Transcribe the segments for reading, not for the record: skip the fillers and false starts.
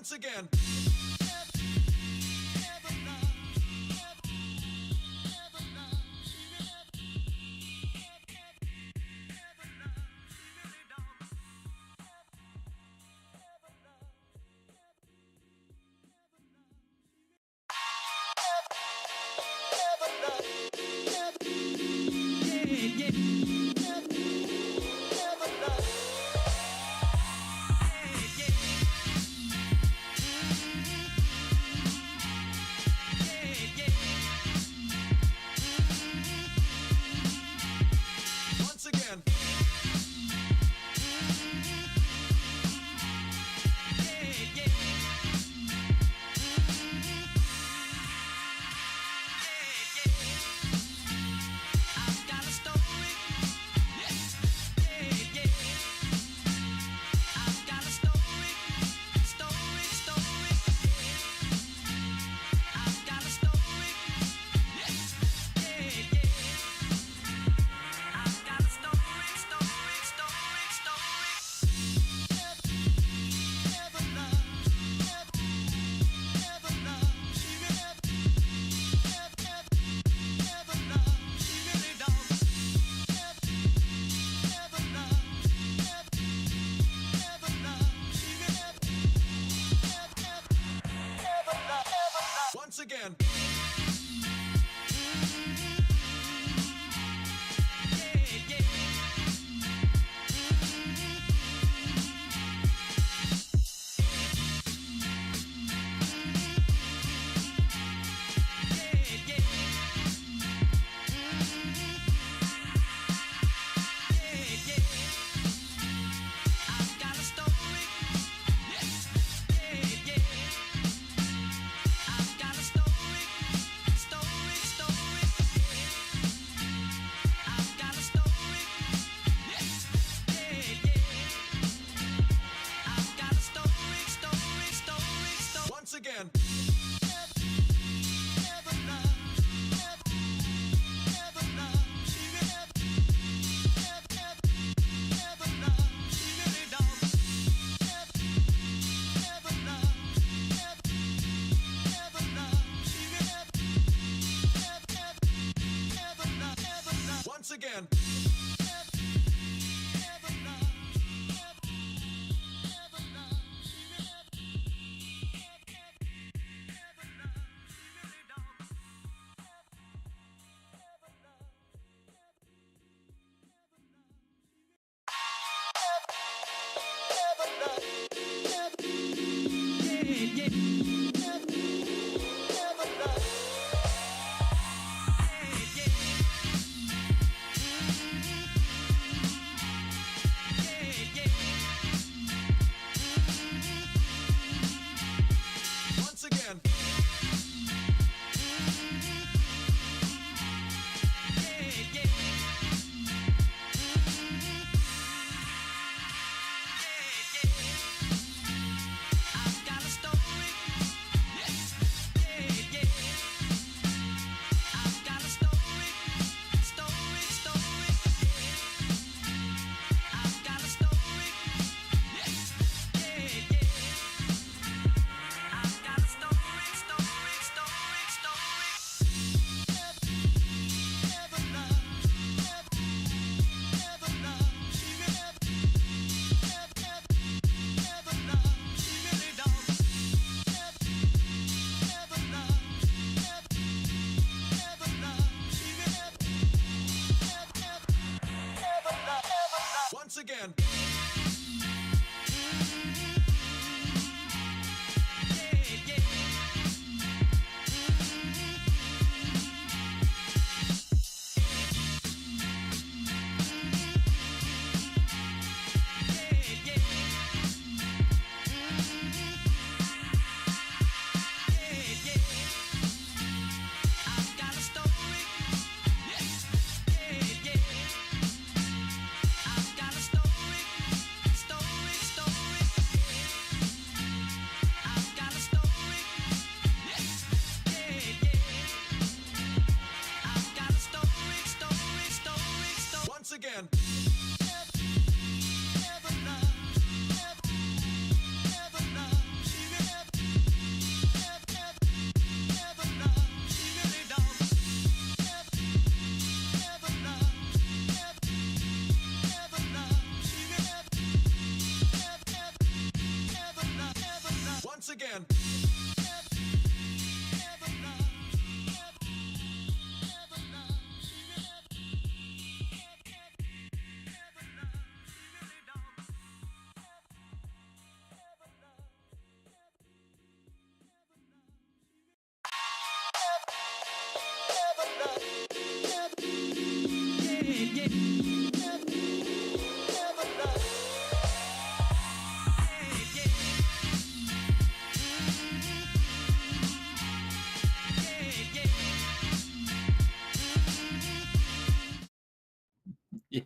Once again. Once again. I've got a story. I've got a story. Story. I've got a story. I've got a story. Once again. I've got a story. I've got a story. I've got a story. I've got a story. Once again. Once again. again.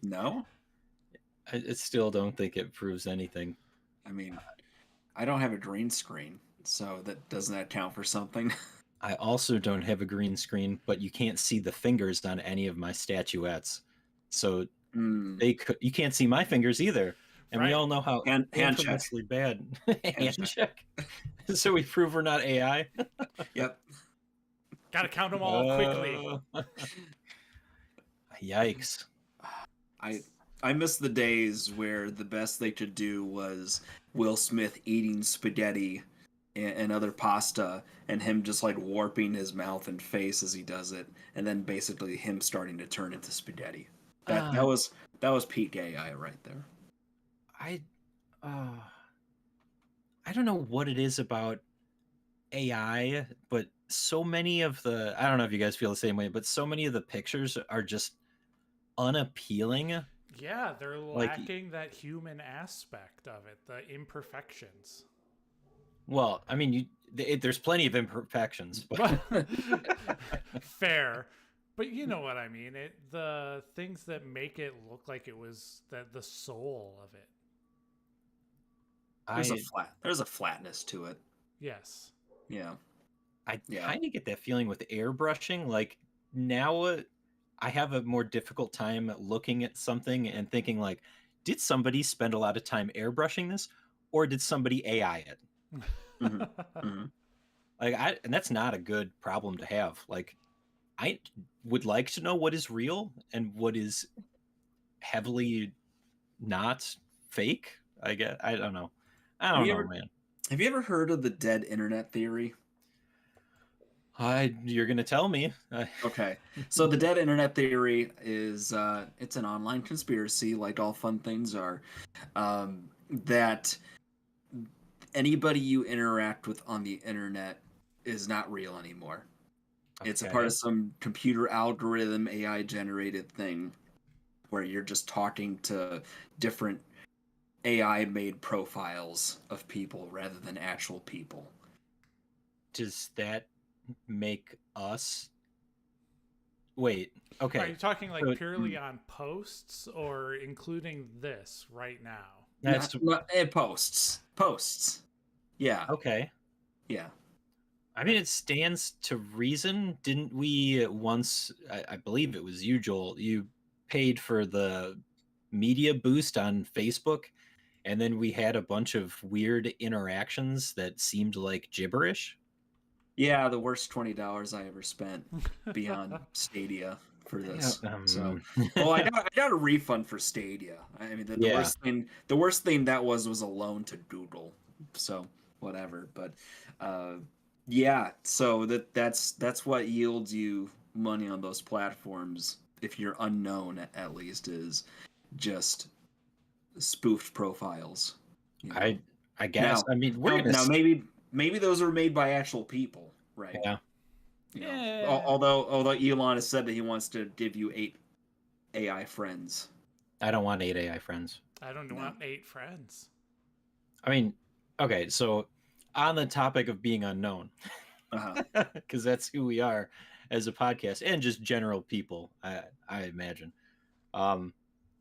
No, I still don't think it proves anything. I mean, I don't have a green screen, so that doesn't that count for something? I also don't have a green screen, but you can't see the fingers on any of my statuettes. So Hmm. you can't see my fingers either. And we Right. all know how Hand check. infamously bad hand check. check. So we prove we're not AI. Yep. Gotta count them all quickly. Yikes. I miss the days where the best they could do was Will Smith eating spaghetti and other pasta, and him just like warping his mouth and face as he does it, and then basically him starting to turn into spaghetti. That was peak AI right there. I don't know what it is about AI, but so many of the I don't know if you guys feel the same way, but so many of the pictures are just unappealing. Yeah, they're Like- lacking that human aspect of it, the imperfections. Well, I mean, there's plenty of imperfections, but Fair. But you know what I mean. The things that make it look like it was the soul of it. There's a flatness to it. Yes. Yeah. I Yeah. kind of get that feeling with airbrushing. Like now, I have a more difficult time looking at something and thinking like, did somebody spend a lot of time airbrushing this, or did somebody AI it? Mhm. Mhm. Like, and that's not a good problem to have. Like, I would like to know what is real and what is heavily not fake. I guess I don't know. I Have don't you know, ever- man. Have you ever heard of the dead internet theory? You're gonna tell me. Okay, so the dead internet theory is it's an online conspiracy, like all fun things are, that anybody you interact with on the internet is not real anymore. It's a part Okay. of some computer algorithm, AI generated thing, where you're just talking to different AI made profiles of people rather than actual people. Does that make us? Wait. Okay. Are you talking like So- purely on posts or including this right now? That's Posts. Yeah, okay. yeah. I mean, it stands to reason. Didn't we once? I believe it was you, Joel. You paid for the media boost on Facebook, and then we had a bunch of weird interactions that seemed like gibberish. Yeah, the worst $20 I ever spent beyond Stadia for this. So, well, I got a refund for Stadia. I mean, the Yeah. worst thing that was a loan to Google. So whatever, but yeah. So that's what yields you money on those platforms if you're unknown, at least, is just spoofed profiles. you know? I guess. Now- I mean, we're gonna. Now maybe those were made by actual people, right? Yeah. You know, Yeah. Although Elon has said that he wants to give you 8 AI friends. I don't want 8 AI friends. I don't No. want 8 friends. I mean, okay. So on the topic of being unknown, Uh-huh. because that's who we are as a podcast and just general people, I imagine. On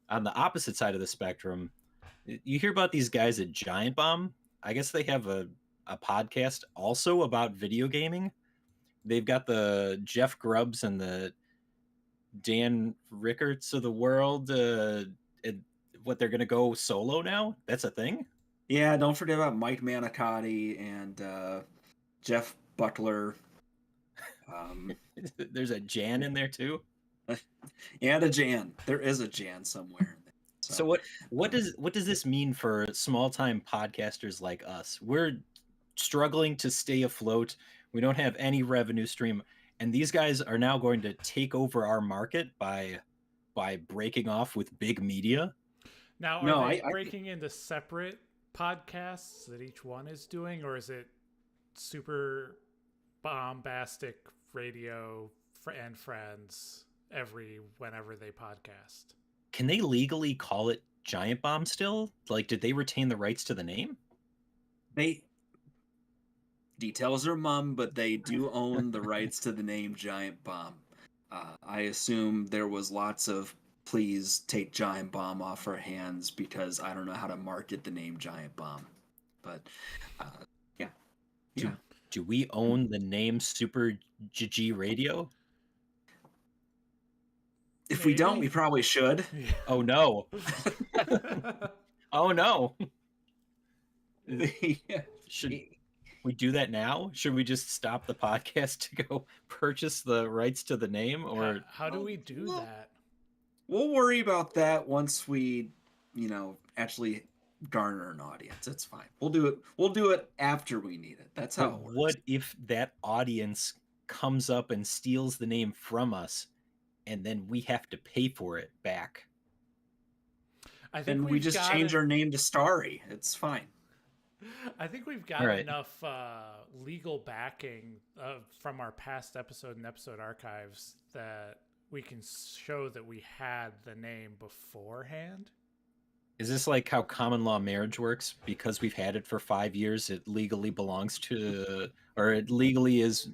the opposite side of the spectrum, you hear about these guys at Giant Bomb. I guess they have a podcast also about video gaming. They've got the Jeff Grubbs and the Dan Rickards of the world. What they're gonna go solo now? That's a thing. Yeah, don't forget about Mike Manicotti and Jeff Butler. There's a Jan in there too. And a Jan. There is a Jan somewhere. So what does this mean for small time podcasters like us? We're struggling to stay afloat. We don't have any revenue stream, and these guys are now going to take over our market by breaking off with big media. Now, No, are they I- breaking into separate podcasts that each one is doing, or is it super bombastic radio and friends whenever they podcast? Can they legally call it Giant Bomb still? Like, did they retain the rights to the name? They details are mum, but they do own the rights to the name Giant Bomb. I assume there was lots of please take Giant Bomb off our hands because I don't know how to market the name Giant Bomb. But yeah. Do- Yeah. Do we own the name Super GG Radio? If we don't, Maybe. we probably should. Oh no. Oh no. Yeah. Should we do that now? Should we just stop the podcast to go purchase the rights to the name, or how do we do Well, that? We'll worry about that once we, actually garner an audience. It's fine. We'll do it. We'll do it after we need it. That's how it works. what if that audience comes up and steals the name from us, and then we have to pay for it back? I think Then we we've just got change our name to Starry. It's fine. I think we've got Alright. enough legal backing from our past episode and episode archives that we can show that we had the name beforehand. Is this like how common law marriage works? Because we've had it for 5 years, it legally belongs to, or it legally is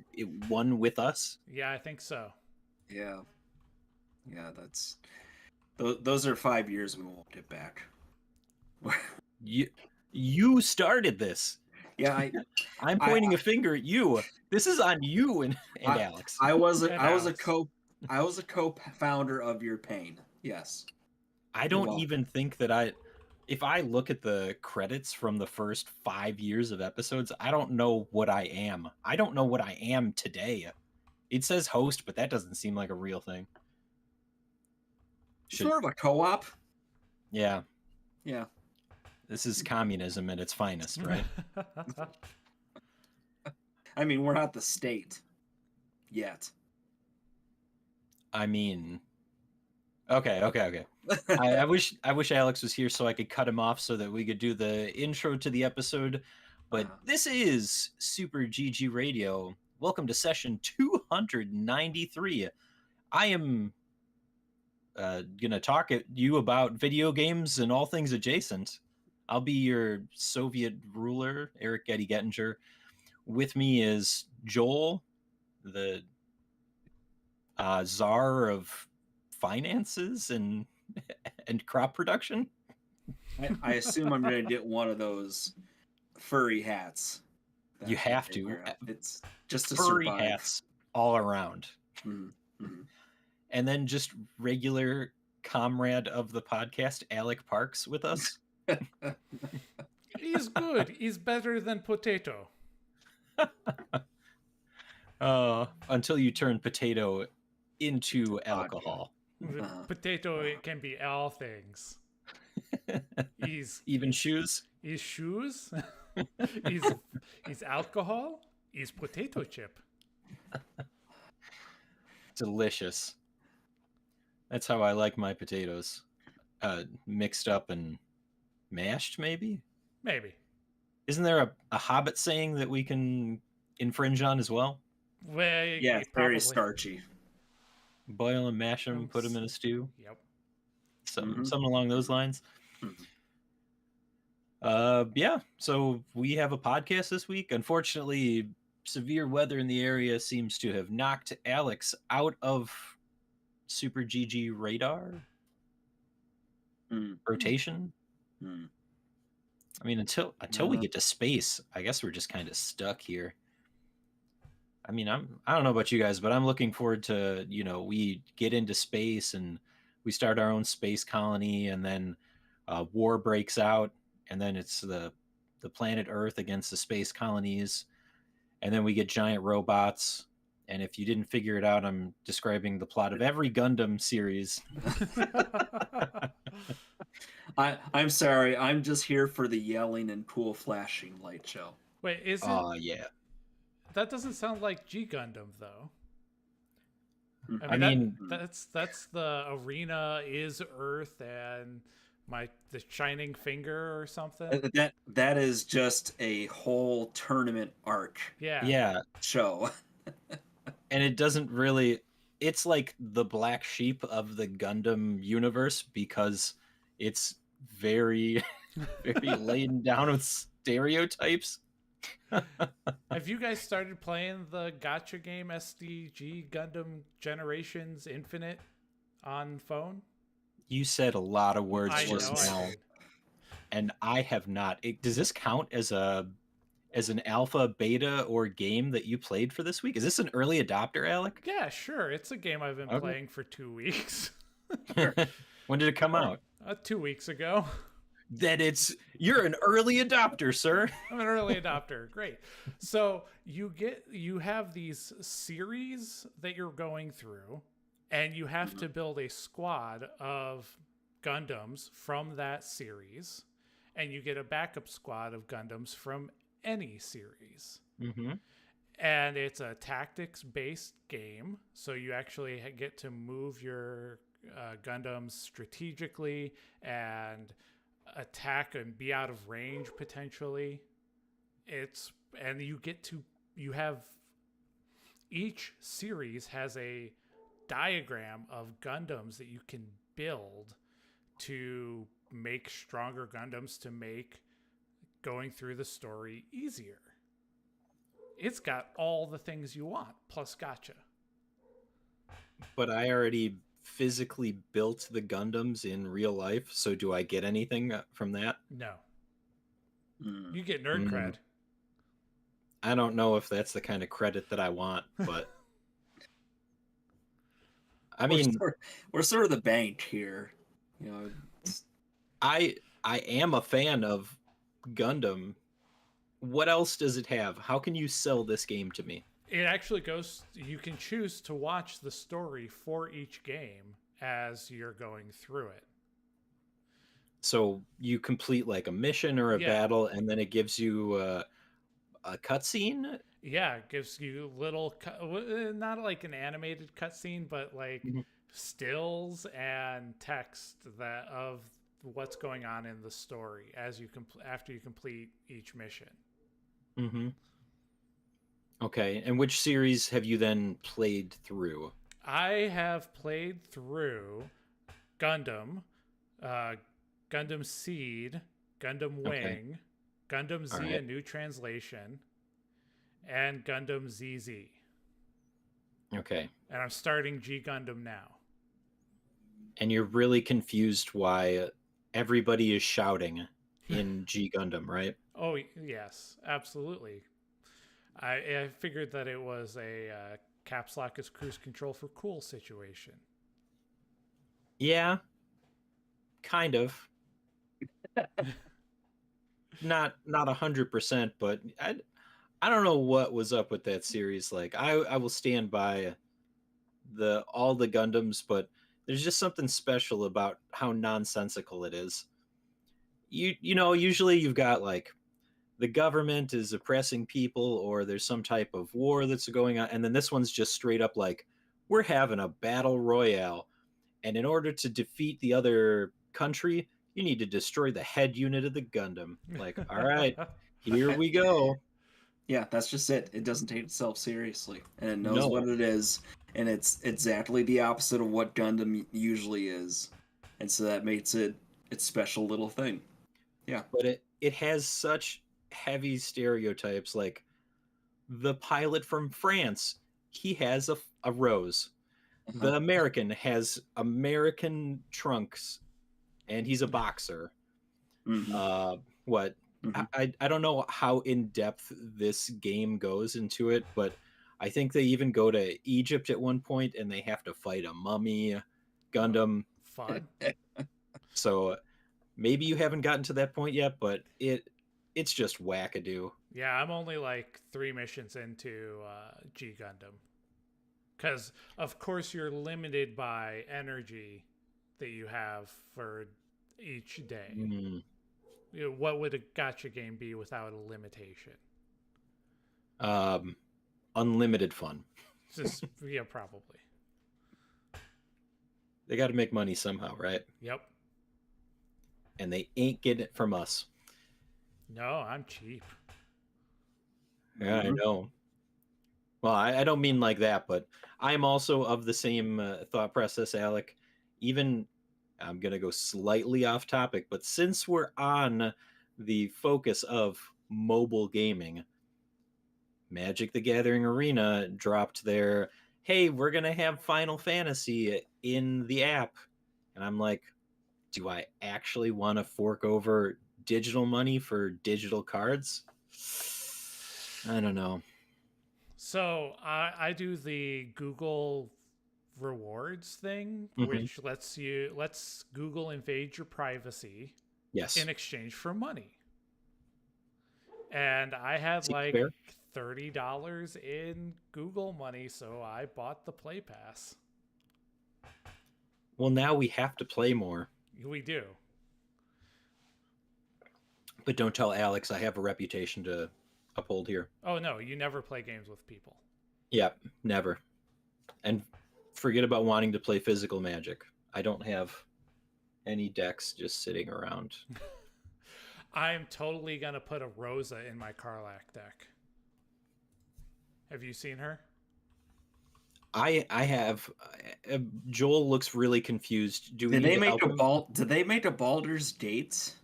one with us? Yeah, I think so. Yeah. Yeah, that's those are 5 years we won't get back. You started this. Yeah, I'm pointing a finger at you. This is on you and Alex. I was And a Alex. co-founder of your pain. Yes. I don't welcome. even think that if I look at the credits from the first 5 years of episodes, I don't know what I am. I don't know what I am today. It says host, but that doesn't seem like a real thing. Sort of a co-op. Yeah, Yeah. this is communism at its finest, right? I mean, we're not the state yet. I mean, okay. I wish Alex was here so I could cut him off so that we could do the intro to the episode. But this is Super GG Radio. Welcome to session 293. I am gonna talk at you about video games and all things adjacent. I'll be your Soviet ruler, Eric Getty Gettinger. With me is Joel, the czar of finances and crop production. I assume I'm gonna get one of those furry hats. that You have they to. wear. It's just to Furry survive. hats all around. Mhm, mhm. And then just regular comrade of the podcast, Alec Parks, with us. He's good. He's better than Potato. Until you turn potato into alcohol. With Uh-huh. Potato, it can be all things. He's Even shoes. he's shoes. he's alcohol. He's potato chip. Delicious. That's how I like my potatoes. Mixed up and mashed, maybe? Maybe. Isn't there a Hobbit saying that we can infringe on as well? Well, Yeah, it's probably. very starchy. Boil them, mash them, put them in a stew. Yep. Something Mhm. along those lines. Mhm. Yeah, so we have a podcast this week. Unfortunately, severe weather in the area seems to have knocked Alex out of Super GG radar Mm, rotation. mm. I mean, until we Yeah. get to space, I guess we're just kind of stuck here. I mean, I don't know about you guys, but I'm looking forward to, we get into space and we start our own space colony, and then war breaks out, and then it's the planet Earth against the space colonies, and then we get giant robots. And if you didn't figure it out, I'm describing the plot of every Gundam series. I'm sorry. I'm just here for the yelling and cool flashing light show. Wait, isn't Yeah. that doesn't sound like G Gundam though? I mean, that's the arena is Earth and the Shining Finger or something. That is just a whole tournament arc Yeah. yeah, show. and it doesn't really. It's like the black sheep of the Gundam universe because it's very, very laden down with stereotypes. Have you guys started playing the gotcha game SDG Gundam Generations Infinite on phone? You said a lot of words I know. just now, I did. and I have not. Does this count as an alpha, beta, or game that you played for this week? Is this an early adopter, Alec? Yeah, sure. It's a game I've been Okay. playing for 2 weeks. When did it come out? 2 weeks ago. You're an early adopter, sir. I'm an early adopter. Great. So you have these series that you're going through, and you have to build a squad of Gundams from that series, and you get a backup squad of Gundams from any series. Mm-hmm. And it's a tactics based game, so you actually get to move your Gundams strategically and attack and be out of range potentially. You have each series has a diagram of Gundams that you can build to make stronger Gundams to make going through the story easier. It's got all the things you want, plus gotcha. But I already physically built the Gundams in real life, so do I get anything from that? No. Mm. You get nerd cred. I don't know if that's the kind of credit that I want, but I mean, we're sort of the bank here, you know. I am a fan of Gundam. What else does it have? How can you sell this game to me? It actually you can choose to watch the story for each game as you're going through it. So you complete like a mission or a Yeah. battle, and then it gives you a cutscene. Yeah, it gives you not like an animated cutscene, but like Mhm. stills and text that of what's going on in the story as you after you complete each mission. Mm-hmm. Okay, and which series have you then played through? I have played through Gundam, Gundam Seed, Gundam Wing, Gundam Z, Alright. a new translation, and Gundam ZZ. Okay, And I'm starting G Gundam now. and you're really confused why everybody is shouting in G Gundam, right? Oh, yes, absolutely. I figured that it was a caps lock is cruise control for cool situation. Yeah, kind of. Not 100%, but I don't know what was up with that series. Like I will stand by all the Gundams, but there's just something special about how nonsensical it is. You know, usually you've got like the government is oppressing people or there's some type of war that's going on, and then this one's just straight up like we're having a battle royale, and in order to defeat the other country you need to destroy the head unit of the Gundam. Like, all right, here we go. Yeah, that's just it. It doesn't take itself seriously, and it knows No. what it is, and it's exactly the opposite of what Gundam usually is, and so that makes it its special little thing. Yeah, But it has such heavy stereotypes. Like the pilot from France, he has a rose. The American has American trunks, and he's a boxer. Mhm. What? Mhm. I don't know how in depth this game goes into it, but I think they even go to Egypt at one point, and they have to fight a mummy Gundam. Fun. So maybe you haven't gotten to that point yet, but it's just wackadoo. Yeah, I'm only like 3 missions into G Gundam. Because, of course, you're limited by energy that you have for each day. Mm. You know, what would a gotcha game be without a limitation? Unlimited fun. Just yeah, probably. They got to make money somehow, right? Yep. And they ain't getting it from us. No, I'm cheap. Yeah, I Mhm. know. Well, I don't mean like that, but I'm also of the same thought process, Alec. Even I'm going to go slightly off topic, but since we're on the focus of mobile gaming, Magic the Gathering Arena dropped their, hey, we're going to have Final Fantasy in the app. And I'm like, do I actually want to fork over digital money for digital cards? I don't know. So I do the Google rewards thing, Mhm. which lets Google invade your privacy Yes. in exchange for money. And I had Seems like fair. $30 in Google money, so I bought the Play Pass. Well, now we have to play more. We do. But don't tell Alex I have a reputation to uphold here. Oh no, you never play games with people. Yep, never. And forget about wanting to play physical Magic. I don't have any decks just sitting around. I'm totally gonna put a Rosa in my Karlak deck. Have you seen her? I have. Joel looks really confused. Do we Did need they to make help a him? Did they make a Baldur's Gate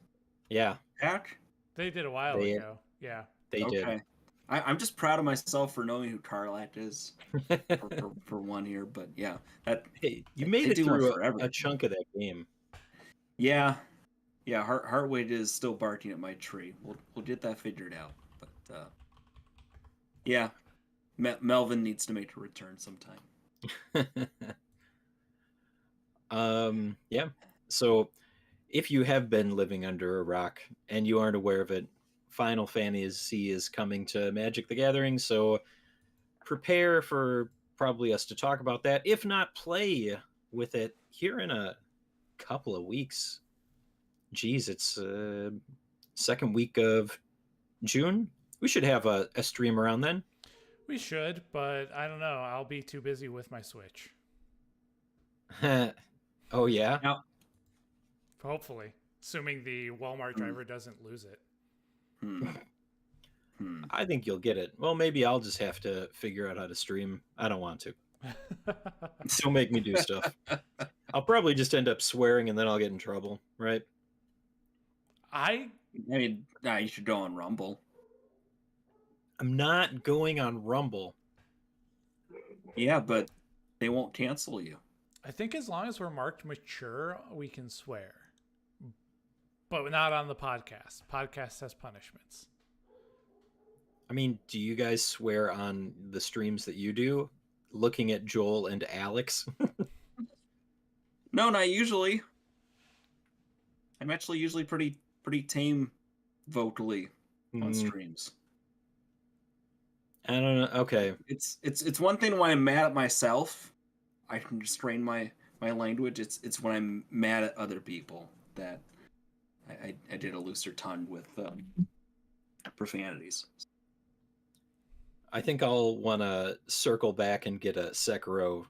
Yeah, pack? They did a while They- ago. Yeah. they Okay. I'm just proud of myself for knowing who Karlak is did. for 1 year, but yeah, that Hey, you They made it do one through for a everything. chunk of that game. yeah, Heartwade is still barking at my tree. We'll get that figured out, but yeah, Melvin needs to make a return sometime. Yeah. So if you have been living under a rock and you aren't aware of it, Final Fantasy is coming to Magic the Gathering, so prepare for probably us to talk about that, if not play with it here in a couple of weeks. Geez, it's second week of June. We should have a stream around then. We should, but I don't know. I'll be too busy with my Switch. Oh yeah. Now, Hopefully. Assuming the Walmart driver doesn't lose it. hmm, hmm. I think you'll get it. Well, maybe I'll just have to figure out how to stream. I don't want to. Don't make me do stuff. I'll probably just end up swearing and then I'll get in trouble, right? I Nah, you should go on Rumble. I'm not going on Rumble. Yeah, but they won't cancel you. think as long as we're marked mature, we can swear. But not on the podcast. Podcast has punishments. I mean, do you guys swear on the streams that you do? Looking at Joel and Alex. No, not usually. I'm actually usually pretty tame vocally on streams. I don't know. Okay. It's one thing when I'm mad at myself, I can restrain my language. It's when I'm mad at other people that I did a looser tongue with profanities. I think I'll want to circle back and get a Sekiro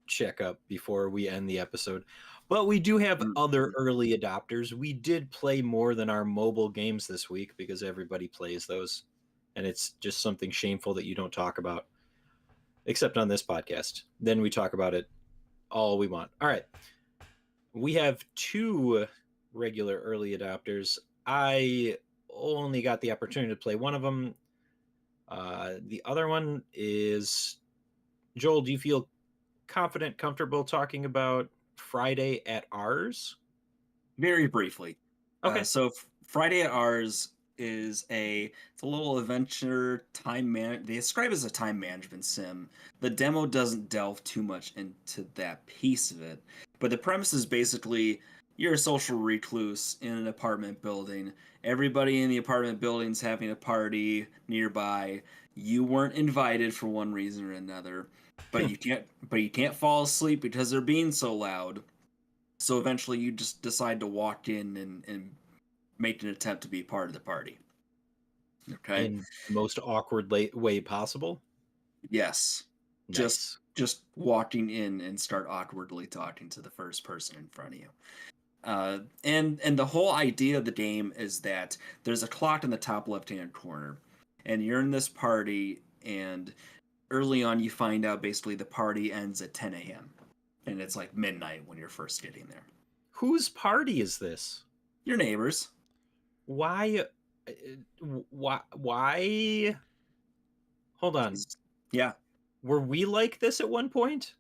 checkup before we end the episode. But we do have other early adopters. We did play more than our mobile games this week because everybody plays those. And it's just something shameful that you don't talk about, except on this podcast. Then we talk about it all we want. All right. We have 2 regular early adopters. I only got the opportunity to play one of them. The other one is Joel. Do you feel confident, comfortable talking about Friday at Ours? Very briefly. Okay. So Friday at Ours is it's a little adventure they describe it as a time management sim. The demo doesn't delve too much into that piece of it, but the premise is basically you're a social recluse in an apartment building. Everybody in the apartment building's having a party nearby. You weren't invited for one reason or another, but you can't fall asleep because they're being so loud. So eventually you just decide to walk in and make an attempt to be part of the party. Okay. in the most awkward way possible. Yes. Nice. Just walking in and start awkwardly talking to the first person in front of you. And the whole idea of the game is that there's a clock in the top left-hand corner, and you're in this party, and early on you find out basically the party ends at 10 a.m. and it's like midnight when you're first getting there. Whose party is this? Your neighbors. Why? Why? Hold on. Yeah, Were we like this at one point?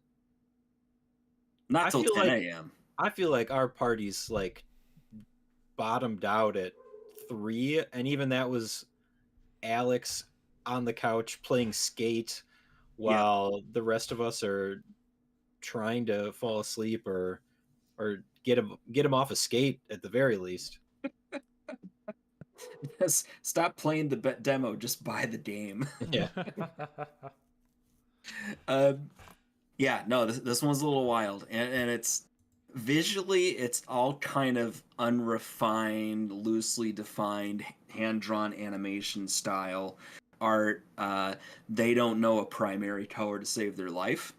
not I till feel 10 like- a.m. I feel like our parties like bottomed out at 3, and even that was Alex on the couch playing Skate while the rest of us are trying to fall asleep or get him off a skate at the very least. Just stop playing the demo, just buy the game. Yeah. Yeah, no, this one's a little wild, and it's visually it's all kind of unrefined, loosely defined, hand-drawn animation style art. They don't know a primary color to save their life,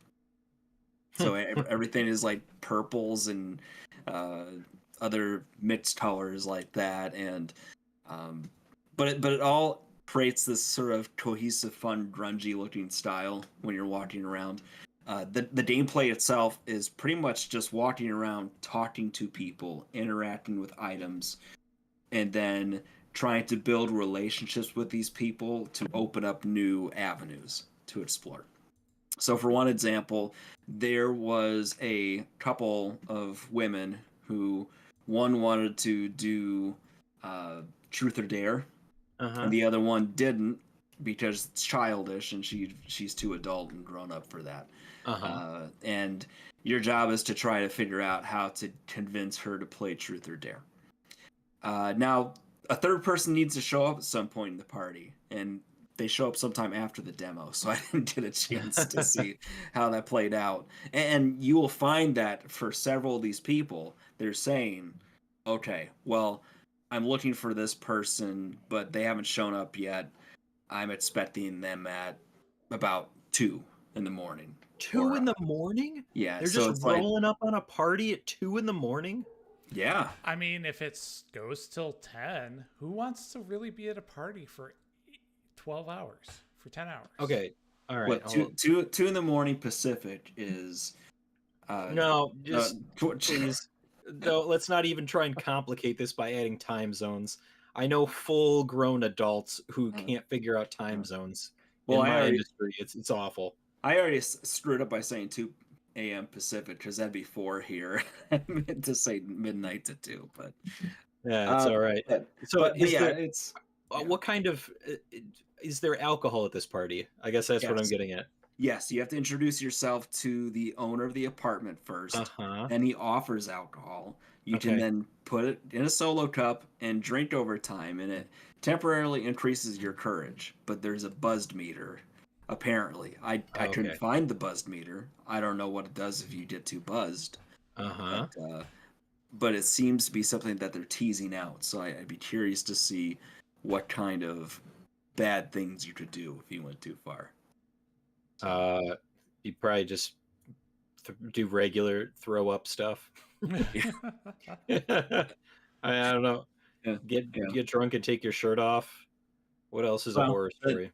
so everything is like purples and other mixed colors like that, and but it all creates this sort of cohesive, fun, grungy looking style when you're walking around. The gameplay itself is pretty much just walking around, talking to people, interacting with items, and then trying to build relationships with these people to open up new avenues to explore. So, for one example, there was a couple of women who one wanted to do Truth or Dare, Uh-huh. and the other one didn't because it's childish and she's too adult and grown up for that. Uh-huh. And your job is to try to figure out how to convince her to play Truth or Dare. Now, a third person needs to show up at some point in the party, and they show up sometime after the demo, so I didn't get a chance to see how that played out. And you will find that for several of these people, they're saying, okay, well, I'm looking for this person, but they haven't shown up yet. I'm expecting them at about 2 in the morning. 2 in the morning? Yeah, They're so just it's like, rolling up on a party at 2 in the morning? yeah, I mean, if it goes till 10, who wants to really be at a party for 12 hours, for 10 hours? Okay. All right. what two in the morning Pacific is. No, just tw- please. No, let's not even try and complicate this by adding time zones. I know full-grown adults who can't figure out time zones. Well, in I my already- industry, it's awful. I already screwed up by saying 2 a.m. Pacific because that'd be 4 here. I meant to say midnight to 2, but Yeah, it's all right. So, but is yeah, there, it's yeah. what kind of is there alcohol at this party? I guess that's what I'm Yes. getting at. Yes, you have to introduce yourself to the owner of the apartment first, Uh-huh. and he offers alcohol. You can Okay. then put it in a solo cup and drink over time, and it temporarily increases your courage. But there's a buzzed meter, apparently. I couldn't Okay. find the buzzed meter. I don't know what it does if you get too buzzed. Uh-huh. But it seems to be something that they're teasing out. So I'd be curious to see what kind of bad things you could do if you went too far. You probably just do regular throw up stuff. I don't know. Yeah, Get yeah. get drunk and take your shirt off. What else is a Well, horror story?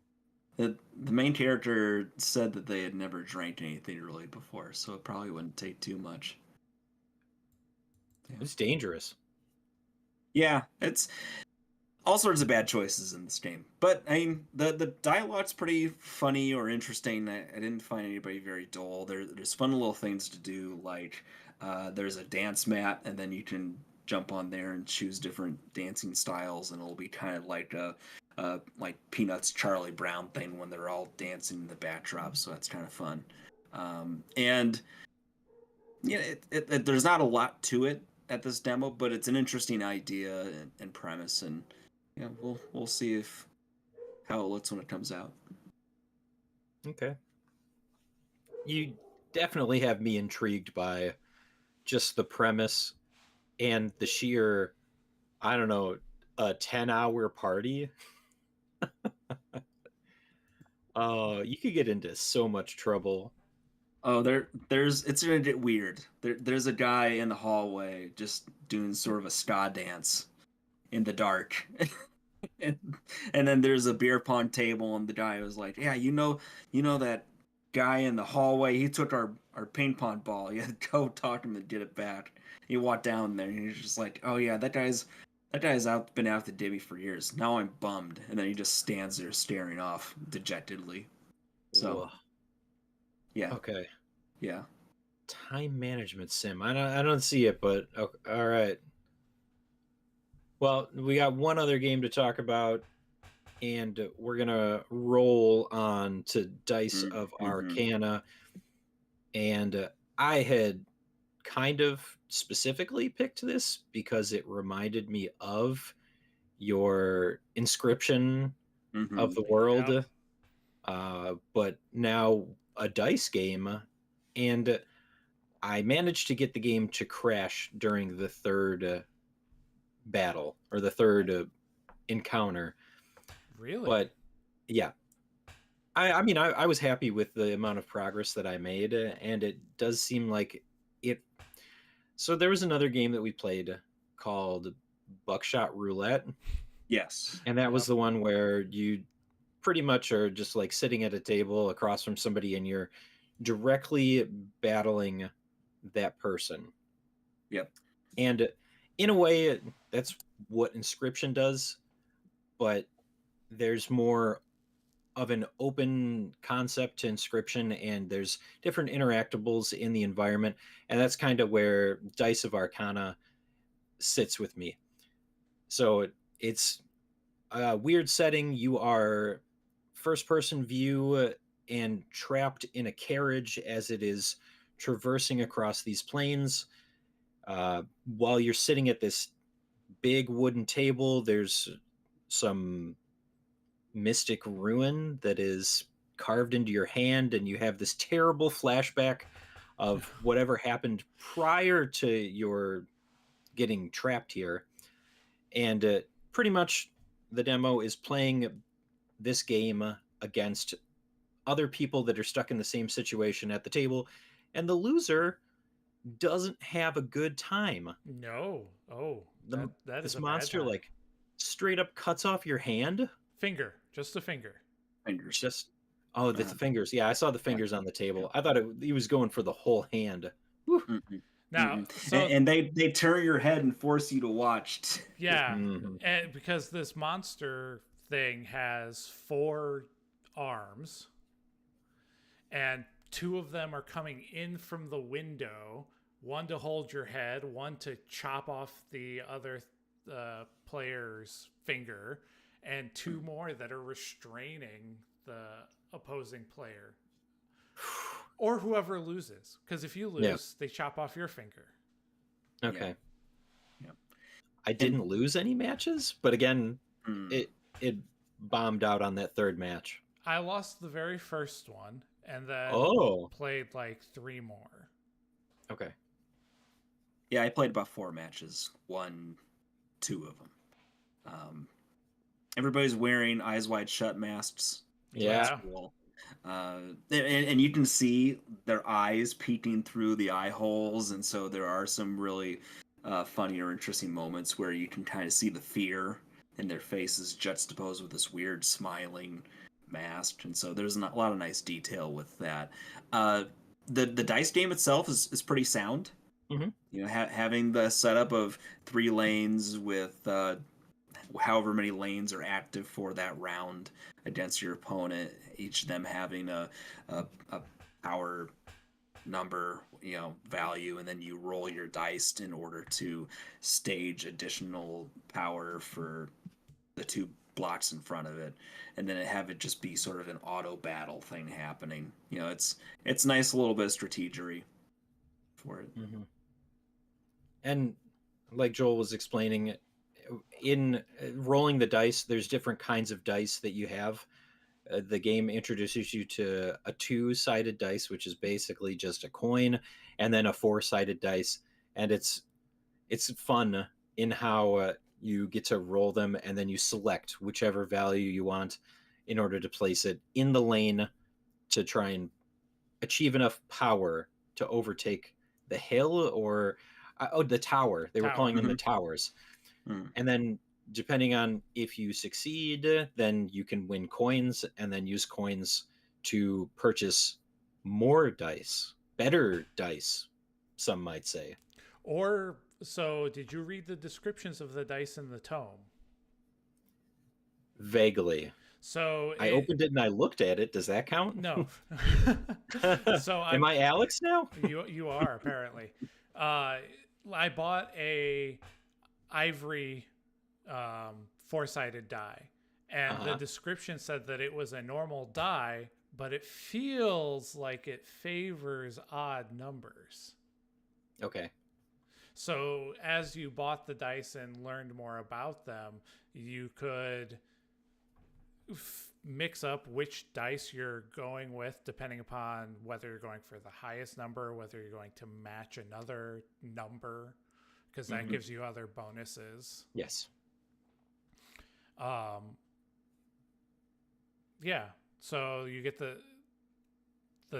The main character said that they had never drank anything really before, so it probably wouldn't take too much. It's dangerous. Yeah, it's all sorts of bad choices in this game. But I mean, the dialogue's pretty funny or interesting. I didn't find anybody very dull. There's fun little things to do, like there's a dance mat, and then you can jump on there and choose different dancing styles, and it'll be kind of like a like Peanuts Charlie Brown thing when they're all dancing in the backdrop. So that's kind of fun. And yeah, there's not a lot to it at this demo, but it's an interesting idea and premise, and yeah, we'll see how it looks when it comes out. Okay. You definitely have me intrigued by just the premise and the sheer, I don't know, a 10-hour party. Oh, you could get into so much trouble. Oh, it's gonna get weird. There's a guy in the hallway just doing sort of a ska dance in the dark. and, and then there's a beer pong table, and the guy was like, "Yeah, you know that guy in the hallway. He took our ping pong ball. You had to go talk to him and get it back." He walked down there, and he's just like, "Oh yeah, that guy's been out to Dibby for years. Now I'm bummed." And then he just stands there staring off dejectedly. So Ugh. yeah, Okay. yeah. Time management sim. I don't see it, but all right. Well, we got one other game to talk about, and we're gonna roll on to Dice of Mhm. Arcana. And I had kind of specifically picked this because it reminded me of your Inscription Mhm. of the World, Yeah. but now a dice game, and I managed to get the game to crash during the third battle or the third encounter. Really? But yeah, I mean, I was happy with the amount of progress that I made, and it does seem like it. So there was another game that we played called Buckshot Roulette, Yes. and that was Yep. the one where you pretty much are just like sitting at a table across from somebody and you're directly battling that person. Yep. And in a way, that's what Inscription does, but there's more of an open concept to Inscription, and there's different interactables in the environment, and that's kind of where Dice of Arcana sits with me. So it's a weird setting. You are first person view and trapped in a carriage as it is traversing across these plains. While you're sitting at this big wooden table, there's some mystic ruin that is carved into your hand, and you have this terrible flashback of whatever happened prior to your getting trapped here. And pretty much the demo is playing this game against other people that are stuck in the same situation at the table, and the loser doesn't have a good time. No. Oh, The, that is this a bad monster time. like straight up cuts off your hand. Finger, just a finger. Fingers. Just oh, the Uh, fingers. Yeah, I saw the fingers on the table. I thought he was going for the whole hand. Whew. Mhm. Now, Mhm. so And they turn your head and force you to watch. yeah, Mhm. and because this monster thing has 4 arms, and 2 of them are coming in from the window. One to hold your head, one to chop off the other player's finger, and 2 more that are restraining the opposing player or whoever loses. Because if you lose, Yeah. they chop off your finger. Okay. Yep. I didn't lose any matches, but again, Mm. it bombed out on that third match. I lost the very first one and then Oh, played like 3 more. okay. Yeah, I played about 4 matches. 1, 2 of them. Everybody's wearing eyes wide shut masks. Yeah. Yeah. Cool. And you can see their eyes peeking through the eye holes, and so there are some really funny or interesting moments where you can kind of see the fear in their faces juxtaposed with this weird smiling mask, and so there's a lot of nice detail with that. The dice game itself is pretty sound. Mhm. You know, having the setup of 3 lanes with however many lanes are active for that round against your opponent, each of them having a power number, you know, value, and then you roll your dice in order to stage additional power for the 2 blocks in front of it, and then have it just be sort of an auto battle thing happening. You know, it's nice, a little bit of strategery for it. Mhm. And like Joel was explaining, in rolling the dice, there's different kinds of dice that you have. The game introduces you to a 2-sided dice, which is basically just a coin, and then a 4-sided dice, and it's fun in how You get to roll them, and then you select whichever value you want in order to place it in the lane to try and achieve enough power to overtake the hill or the tower. They were Tower. calling them the towers. Mm. And then depending on if you succeed, then you can win coins and then use coins to purchase more dice, better dice, some might say. Or so, did you read the descriptions of the dice in the tome? Vaguely. So I opened it and I looked at it. Does that count? No. So Am I Alex now? you are apparently. I bought a ivory four-sided die, and the description said that it was a normal die, but it feels like it favors odd numbers. Okay. So as you bought the dice and learned more about them, you could mix up which dice you're going with depending upon whether you're going for the highest number, whether you're going to match another number, because that gives you other bonuses. Yes. Yeah. So you get the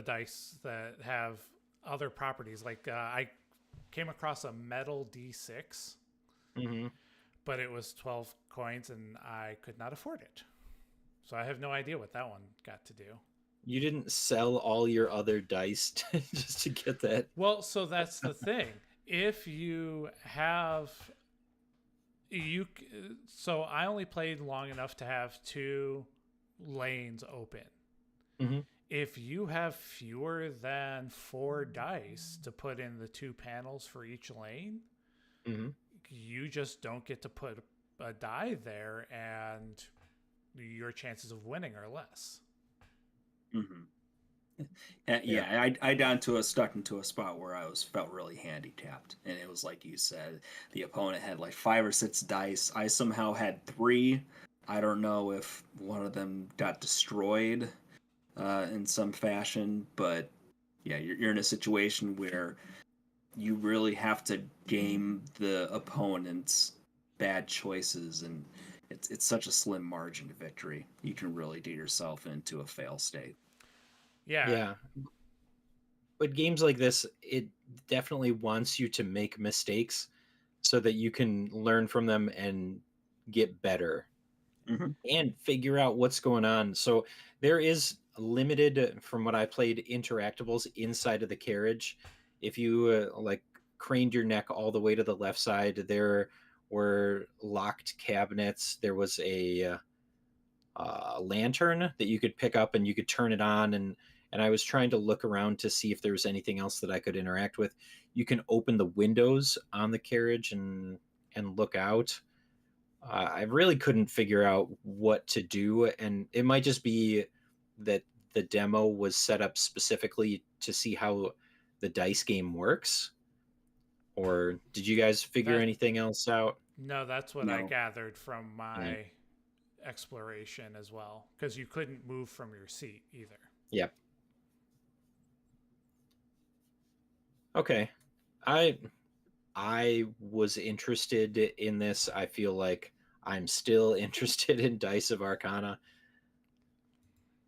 dice that have other properties. Like I came across a metal D6, but it was 12 coins and I could not afford it. So I have no idea what that one got to do. You didn't sell all your other dice just to get that. Well, so that's the thing. If you have so I only played long enough to have 2 lanes open. If you have fewer than 4 dice to put in the 2 panels for each lane, you just don't get to put a die there, and your chances of winning are less. Yeah, I stuck into a spot where I felt really handicapped, and it was like you said, the opponent had like 5 or 6 dice. I somehow had 3. I don't know if one of them got destroyed in some fashion, but yeah, you're in a situation where you really have to game the opponent's bad choices, and it's such a slim margin to victory. You can really do yourself into a fail state. Yeah. But games like this, it definitely wants you to make mistakes so that you can learn from them and get better and figure out what's going on. So there is limited, from what I played, interactables inside of the carriage. If you like craned your neck all the way to the left side, there were locked cabinets. There was a lantern that you could pick up and you could turn it on, and I was trying to look around to see if there was anything else that I could interact with. You can open the windows on the carriage and look out. I really couldn't figure out what to do, and it might just be that the demo was set up specifically to see how the dice game works. Or did you guys figure anything else out? No, that's what I No. gathered from my exploration as well, because you couldn't move from your seat either. Yep. Okay. I was interested in this. I feel like I'm still interested in Dice of Arcana.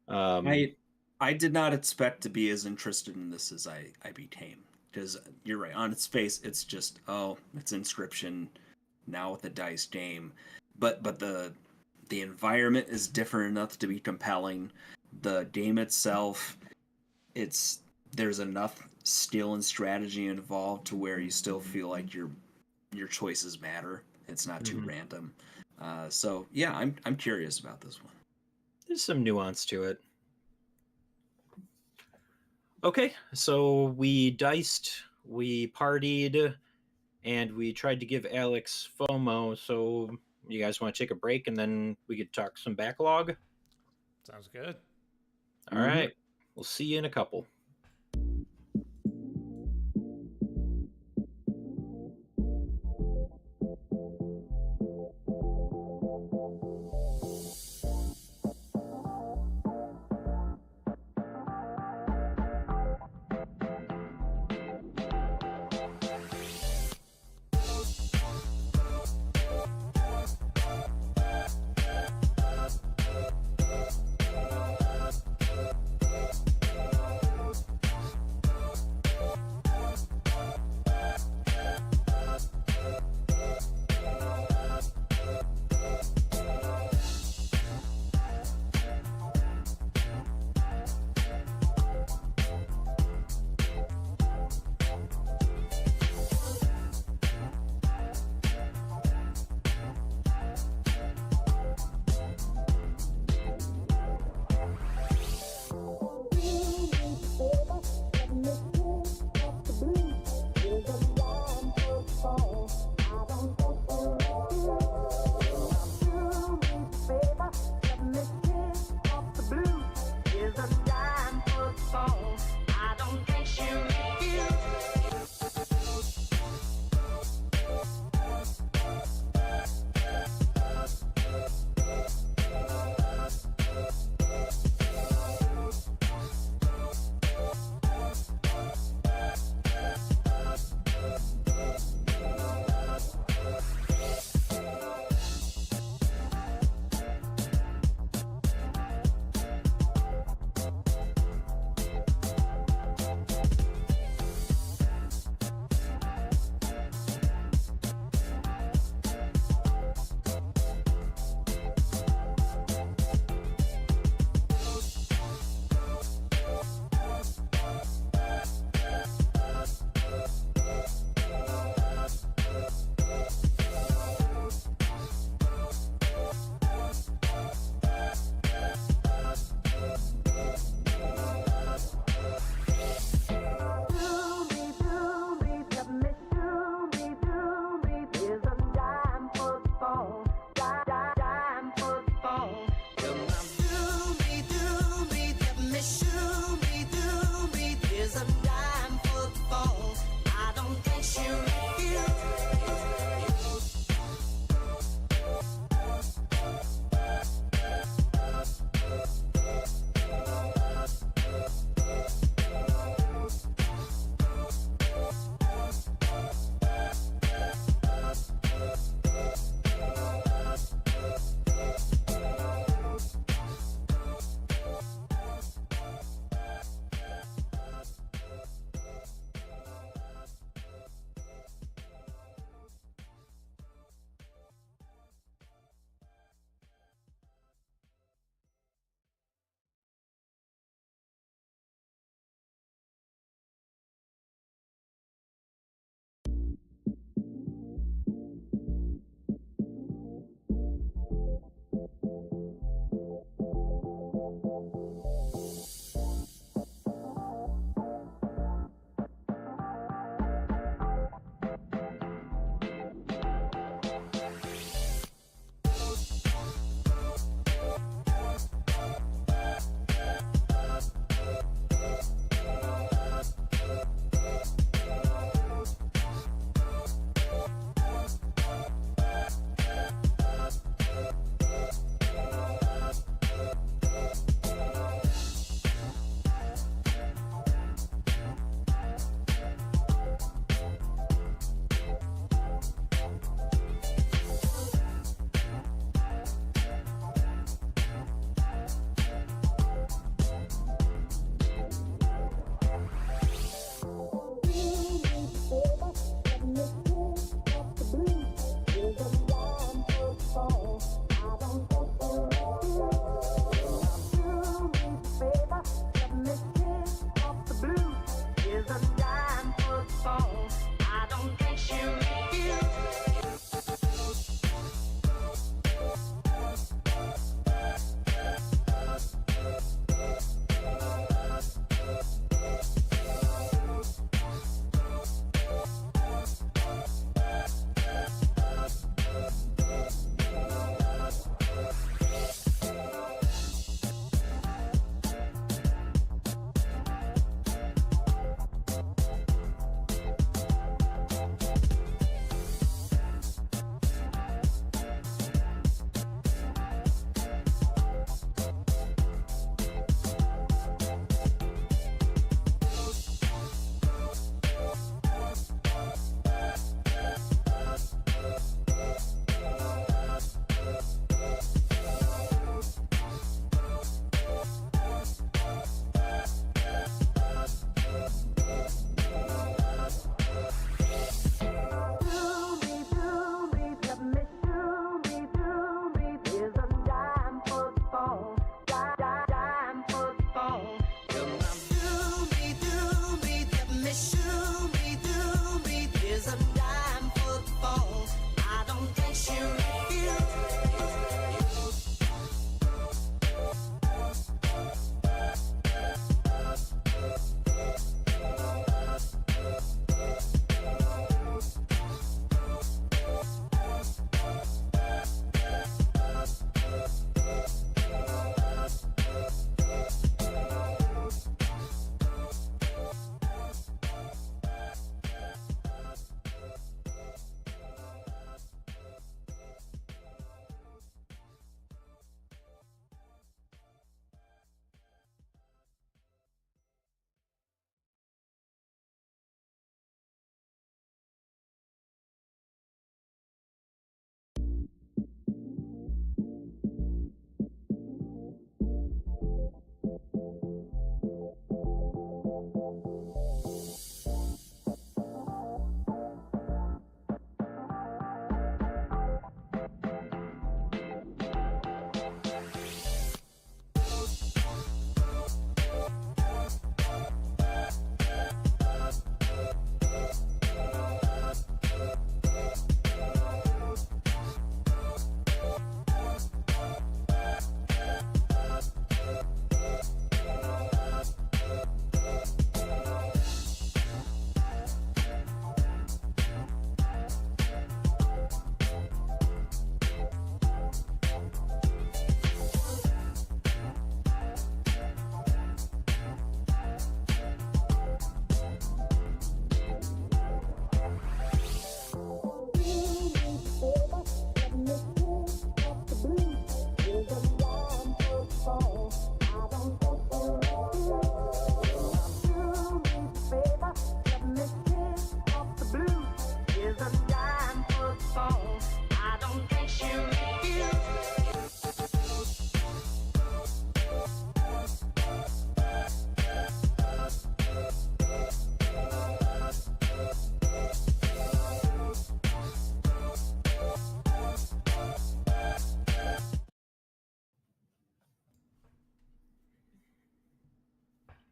I did not expect to be as interested in this as I became, because you're right, on its face it's just, oh, it's Inscription now with a dice game, but the environment is different enough to be compelling. The game itself, there's enough skill and strategy involved to where you still feel like your choices matter. It's not too random. So yeah, I'm curious about this one. There's some nuance to it. Okay, so we diced, we partied, and we tried to give Alex FOMO. So you guys want to take a break and then we could talk some backlog? Sounds good. All right, we'll see you in a couple.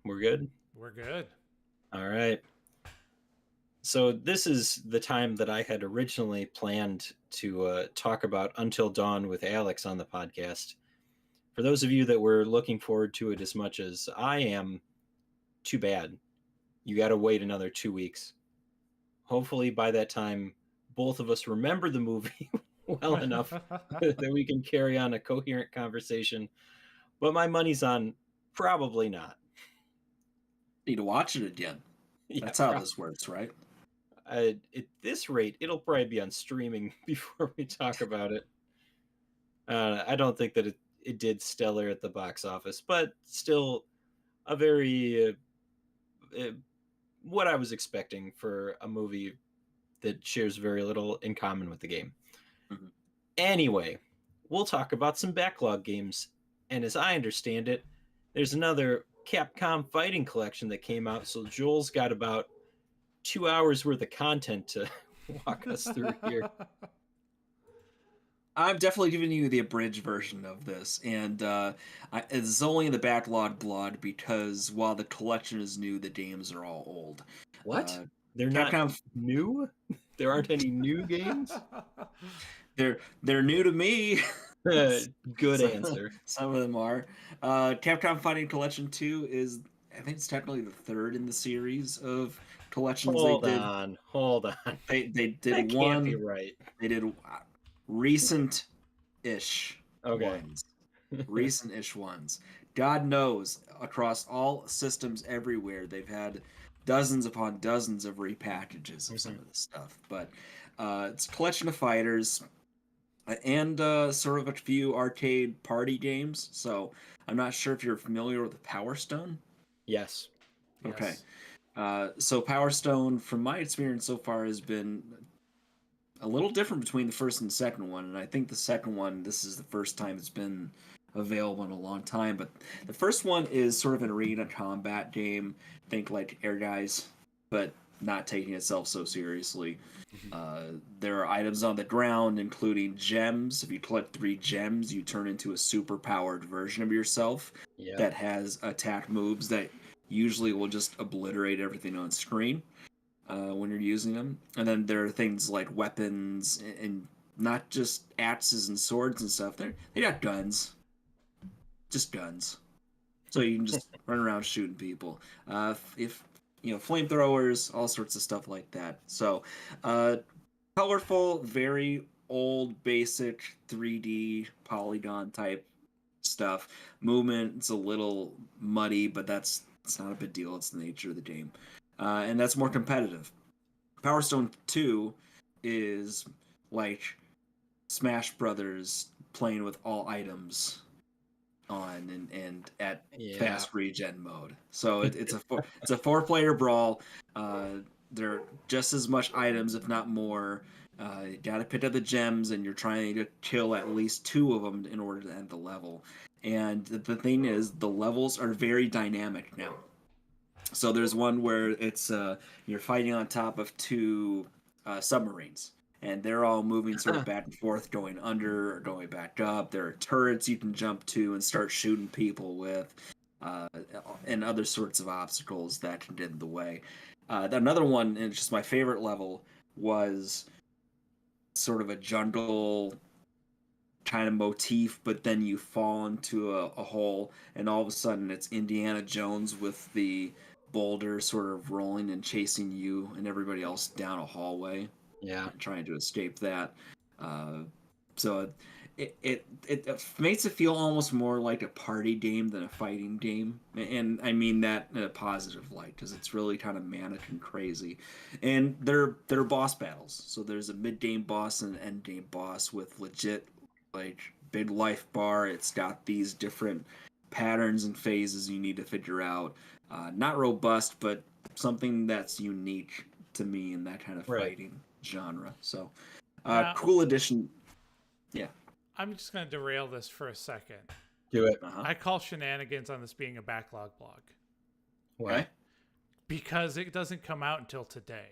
We're good? We're good. All right. So this is the time that I had originally planned to talk about Until Dawn with Alex on the podcast. For those of you that were looking forward to it as much as I am, too bad. You got to wait another 2 weeks. Hopefully by that time, both of us remember the movie well enough that we can carry on a coherent conversation. But my money's on probably not. Need to watch it again. Yeah, That's how this works, right? At this rate, it'll probably be on streaming before we talk about it. I don't think that it did stellar at the box office, but still a very what I was expecting for a movie that shares very little in common with the game. Mhm. Anyway, we'll talk about some backlog games, and as I understand it, there's another Capcom Fighting Collection that came out, so Joel's got about 2 hours worth of content to walk us through here. I'm definitely giving you the abridged version of this, and it's only in the backlog blog because while the collection is new, the games are all old. What? Uh, They're Capcom- not new? There aren't any new games? They're new to me. Good So- answer. Some of them are. Capcom Fighting Collection 2 is, I think it's technically the third in the series of collections Hold they did. on. They That did can't be one. right. They did recent-ish Okay. ones. Recent-ish ones. God knows, across all systems everywhere, they've had dozens upon dozens of repackages of some of this stuff. But it's a collection of fighters and sort of a few arcade party games. So I'm not sure if you're familiar with Power Stone. Yes. Okay. Yes. So Power Stone, from my experience so far, has been a little different between the first and second one. And I think the second one, this is the first time it's been available in a long time. But the first one is sort of an arena combat game. Think like Air Guys, but not taking itself so seriously. There are items on the ground, including gems. If you collect 3 gems, you turn into a super-powered version of yourself Yeah. that has attack moves that usually will just obliterate everything on screen when you're using them. And then there are things like weapons and not just axes and swords and stuff. They got guns, just guns. So you can just run around shooting people. If you know, flamethrowers, all sorts of stuff like that. So colorful, very old, basic 3D polygon type stuff. Movement, it's a little muddy, but it's not a big deal. It's the nature of the game. And that's more competitive. Power Stone 2 is like Smash Brothers playing with all items on and at fast regen mode. So it's a 4-player brawl. There are just as much items, if not more. You gotta pick up the gems, and you're trying to kill at least 2 of them in order to end the level. And the thing is, the levels are very dynamic now. So there's one where it's you're fighting on top of 2 submarines, and they're all moving sort of back and forth, going under or going back up. There are turrets you can jump to and start shooting people with, and other sorts of obstacles that can get in the way. Another one, and just my favorite level, was sort of a jungle kind of motif, but then you fall into a hole, and all of a sudden it's Indiana Jones with the boulder sort of rolling and chasing you and everybody else down a hallway. Yeah. Trying to escape that. So it makes it feel almost more like a party game than a fighting game, and I mean that in a positive light, because it's really kind of manic and crazy. And they're boss battles. So there's a mid-game boss and an end-game boss with legit like big life bar. It's got these different patterns and phases you need to figure out. Not robust, but something that's unique to me in that kind of fighting genre. So Now- cool addition. Yeah. I'm just going to derail this for a second. Do it. I call shenanigans on this being a backlog blog Why? because it doesn't come out until today.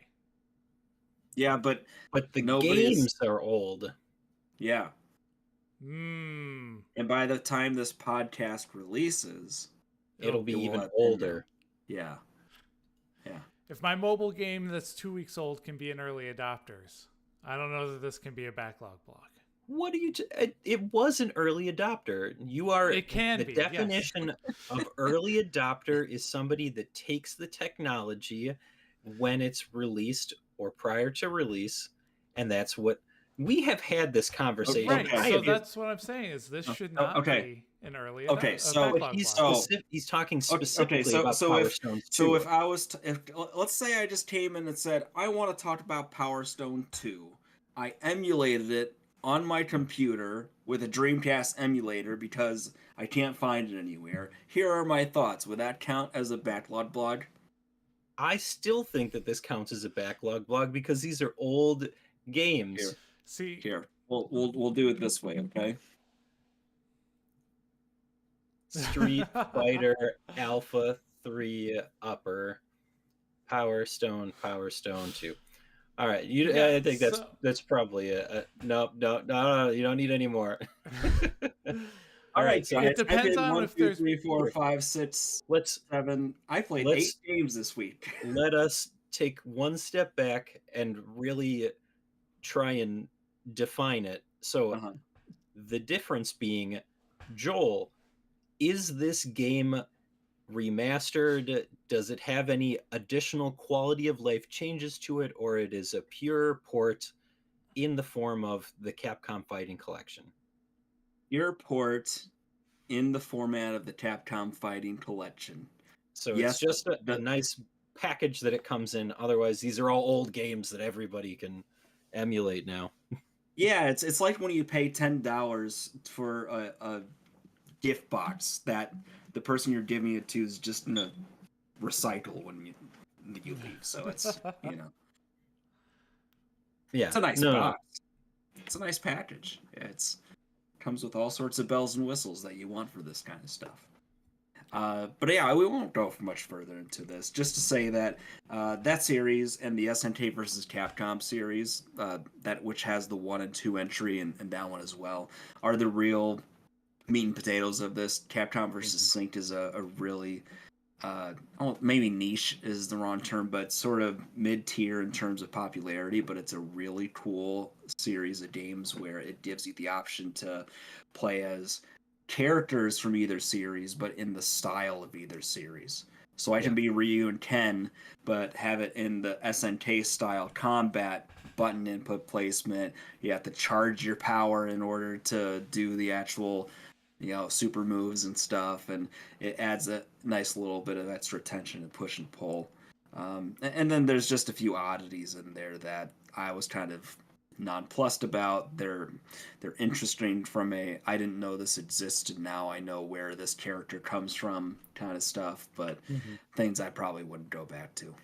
Yeah, but But the Nobody's- games are old. yeah. Hmm. And by the time this podcast releases, It'll be it will even have been older. Yeah. Yeah. If my mobile game that's 2 weeks old can be an early adopters, I don't know that this can be a backlog block. What do you? It was an early adopter. You are. It can the be, yes. definition of early adopter is somebody that takes the technology when it's released or prior to release, and that's what we have had this conversation. Right, Okay. I so have- that's what I'm saying is this should not okay. be an early Okay, a so but backlog he's block. he's talking Okay, specifically about so Power if Stone 2. so if I was if let's say I just came in and said I want to talk about Power Stone 2. I emulated it on my computer with a Dreamcast emulator because I can't find it anywhere. Here are my thoughts. Would that count as a backlog blog? I still think that this counts as a backlog blog because these are old games. Here. See, Here. We'll do it this way, okay? Street Fighter Alpha 3 Upper Power Stone 2. All right, Yeah, I think that's probably no, you don't need any more. All right, so it depends on if there's 3, 4, 5, 6, let's 7. I played Let's- 8 games this week. let us take one step back and really try and define it. So Uh-huh. the difference being, Joel, is this game remastered? Does it have any additional quality of life changes to it, or it is a pure port in the form of the Capcom Fighting Collection? Your port in the format of the Capcom Fighting Collection. So Yes, it's just a the- nice package that it comes in. Otherwise, these are all old games that everybody can emulate now. Yeah, it's like when you pay $10 for a gift box that the person you're giving it to is just gonna recycle when you leave. So it's Yeah, it's a nice no, box. It's a nice package. It's comes with all sorts of bells and whistles that you want for this kind of stuff. But yeah, we won't go much further into this. Just to say that that series and the SNK versus Capcom series, that which has the 1 and 2 entry and that one as well, are the real meat and potatoes of this. Capcom versus Sync is a really maybe niche is the wrong term, but sort of mid-tier in terms of popularity, but it's a really cool series of games where it gives you the option to play as characters from either series, but in the style of either series. So I can be Ryu and Ken, but have it in the SNK style combat, button input placement. You have to charge your power in order to do the actual super moves and stuff, and it adds a nice little bit of extra tension and push and pull. And then there's just a few oddities in there that I was kind of nonplussed about. They're interesting from a I didn't know this existed, now I know where this character comes from kind of stuff, but things I probably wouldn't go back to.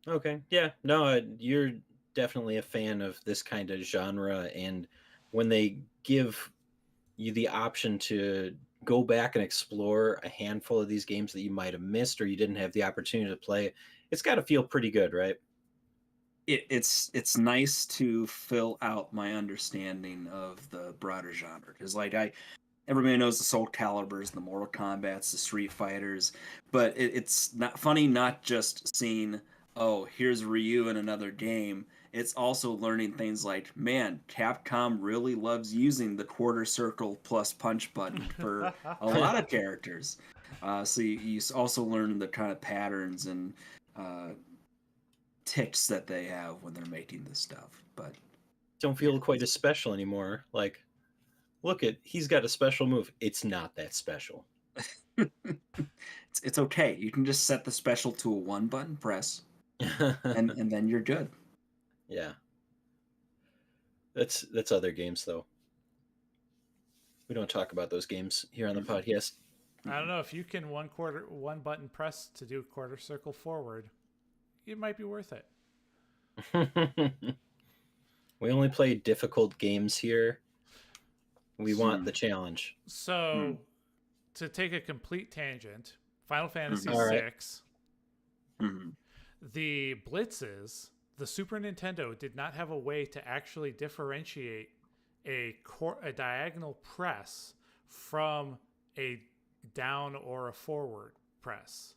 Okay. Yeah. No, you're definitely a fan of this kind of genre, and when they give you the option to go back and explore a handful of these games that you might have missed or you didn't have the opportunity to play, it's got to feel pretty good, right? It's nice to fill out my understanding of the broader genre, because everybody knows the Soul Caliburs, the Mortal Kombats, the Street Fighters, but it's not funny not just seeing, oh, here's Ryu in another game. It's also learning things like, man, Capcom really loves using the quarter circle plus punch button for a lot of characters. So you also learn the kind of patterns and ticks that they have when they're making this stuff. But Don't feel quite as special anymore. Like, look he's got a special move. It's not that special. it's okay. You can just set the special to a 1-button press, and then you're good. Yeah. That's other games though. We don't talk about those games here on the podcast. I don't know if you can one button press to do quarter circle forward, it might be worth it. We only play difficult games here. We want the challenge. So, to take a complete tangent, Final Fantasy All right. VI, Mhm. the Blitzes, the Super Nintendo did not have a way to actually differentiate a diagonal press from a down or a forward. press.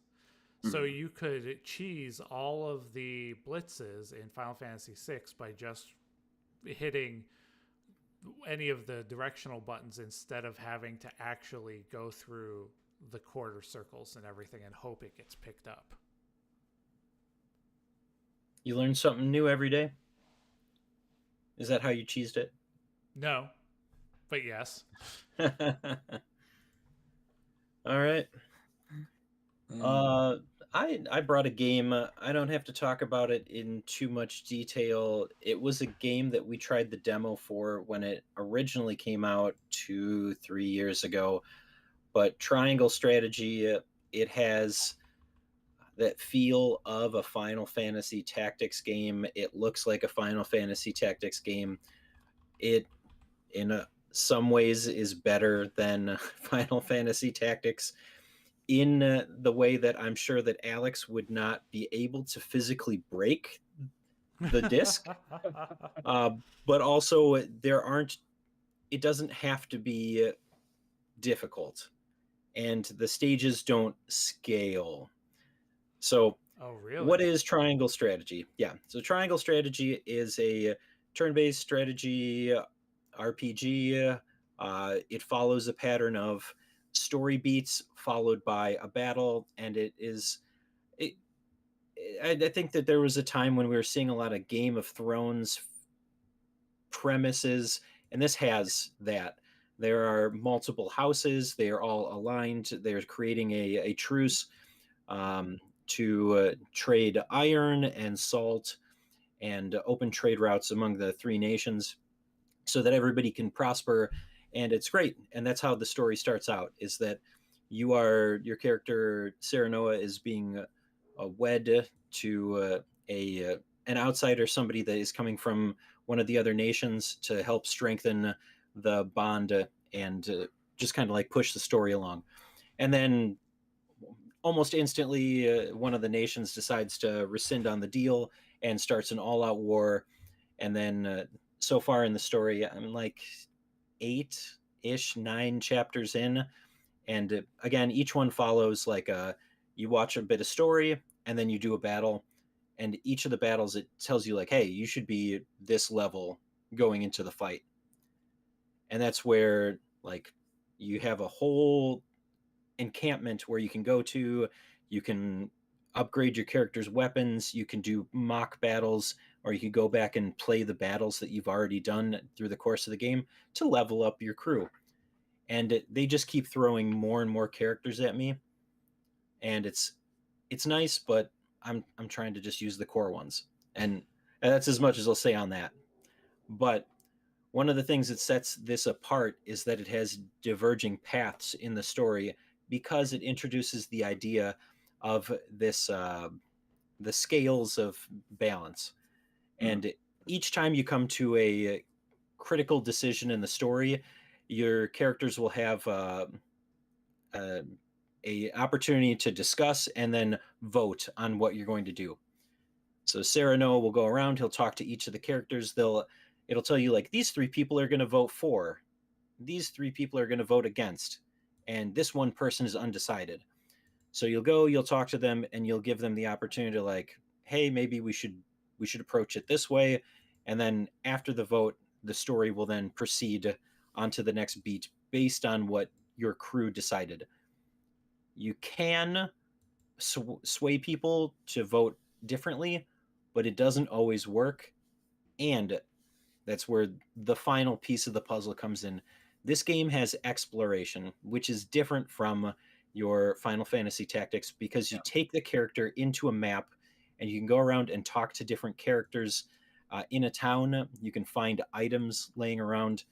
So you could cheese all of the blitzes in Final Fantasy VI by just hitting any of the directional buttons instead of having to actually go through the quarter circles and everything and hope it gets picked up. You learn something new every day? Is that how you cheesed it? No, but yes. All right. I brought a game. I don't have to talk about it in too much detail. It was a game that we tried the demo for when it originally came out 2-3 years ago. But Triangle Strategy, it has that feel of a Final Fantasy Tactics game. It looks like a Final Fantasy Tactics game. It, in some ways, is better than Final Fantasy Tactics in the way that I'm sure that Alex would not be able to physically break the disc. But also, it doesn't have to be difficult. And the stages don't scale. So, Oh, really? what is Triangle Strategy? Yeah, so Triangle Strategy is a turn-based strategy RPG. It follows a pattern of story beats followed by a battle, and I think that there was a time when we were seeing a lot of Game of Thrones premises, and this has that. There are multiple houses. They are all aligned. They're creating a truce to trade iron and salt and open trade routes among the three nations so that everybody can prosper. And it's great. And that's how the story starts out, is that your character, Serenoa, is being wed to an outsider, somebody that is coming from one of the other nations to help strengthen the bond and just kind of like push the story along. And then almost instantly, one of the nations decides to rescind on the deal and starts an all-out war. And then so far in the story, I'm like 9 chapters in. And again, each one follows like you watch a bit of story and then you do a battle. And each of the battles, it tells you like, hey, you should be this level going into the fight. And that's where like you have a whole encampment where you can go to. You can upgrade your character's weapons. You can do mock battles, or you can go back and play the battles that you've already done through the course of the game to level up your crew. And they just keep throwing more and more characters at me, and it's nice, but I'm trying to just use the core ones, and that's as much as I'll say on that. But one of the things that sets this apart is that it has diverging paths in the story, because it introduces the idea of this the scales of balance. And each time you come to a critical decision in the story, your characters will have a opportunity to discuss and then vote on what you're going to do. So Serenoa will go around, he'll talk to each of the characters, it'll tell you like, these 3 people are going to vote for, these 3 people are going to vote against, and this one person is undecided. So you'll talk to them, and you'll give them the opportunity to like, hey, maybe we should approach it this way. And then after the vote, the story will then proceed onto the next beat based on what your crew decided. You can sway people to vote differently, but it doesn't always work. And that's where the final piece of the puzzle comes in. This game has exploration, which is different from your Final Fantasy Tactics, because you take the character into a map and you can go around and talk to different characters in a town. You can find items laying around,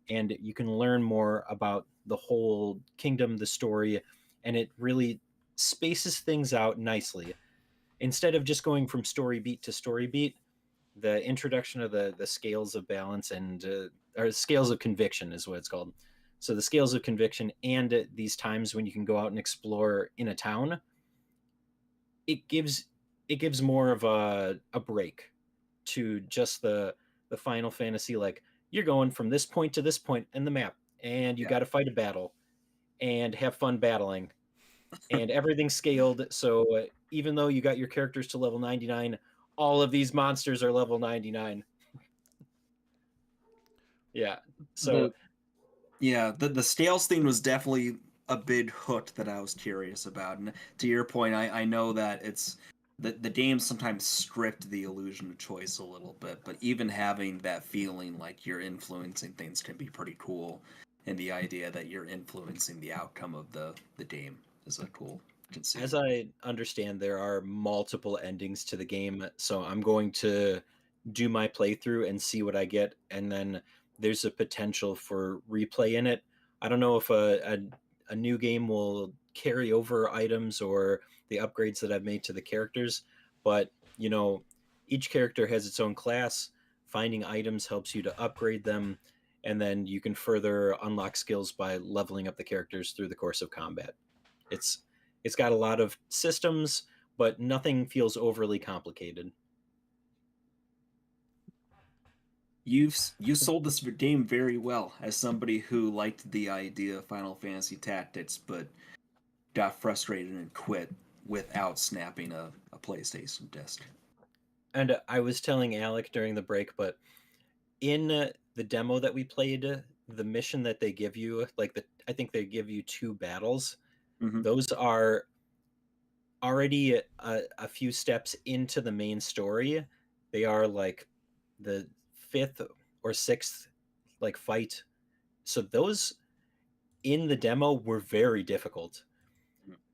and you can learn more about the whole kingdom, the story, and it really spaces things out nicely. Instead of just going from story beat to story beat, the introduction of the scales of balance or scales of conviction is what it's called. So the scales of conviction, and these times when you can go out and explore in a town, it gives more of a break to just the Final Fantasy, like, you're going from this point to this point in the map, and you got to fight a battle and have fun battling, and everything's scaled. So even though you got your characters to level 99, all of these monsters are level 99. Yeah. So the scales thing was definitely a big hook that I was curious about. And to your point, I know that it's the game sometimes stripped the illusion of choice a little bit, but even having that feeling like you're influencing things can be pretty cool. And the idea that you're influencing the outcome of the game is a cool conceit. as I understand, there are multiple endings to the game. So I'm going to do my playthrough and see what I get. And then there's a potential for replay in it. I don't know if a new game will carry over items or the upgrades that I've made to the characters, but you know, each character has its own class. Finding items helps you to upgrade them, and then you can further unlock skills by leveling up the characters through the course of combat. It's it's got a lot of systems, but nothing feels overly complicated. You sold this game very well as somebody who liked the idea of Final Fantasy Tactics, but got frustrated and quit without snapping a PlayStation disc. And I was telling Alec during the break, but in the demo that we played, the mission that they give you, I think they give you two battles. Mhm. Those are already a few steps into the main story. They are like the fifth or sixth like fight. So those in the demo were very difficult.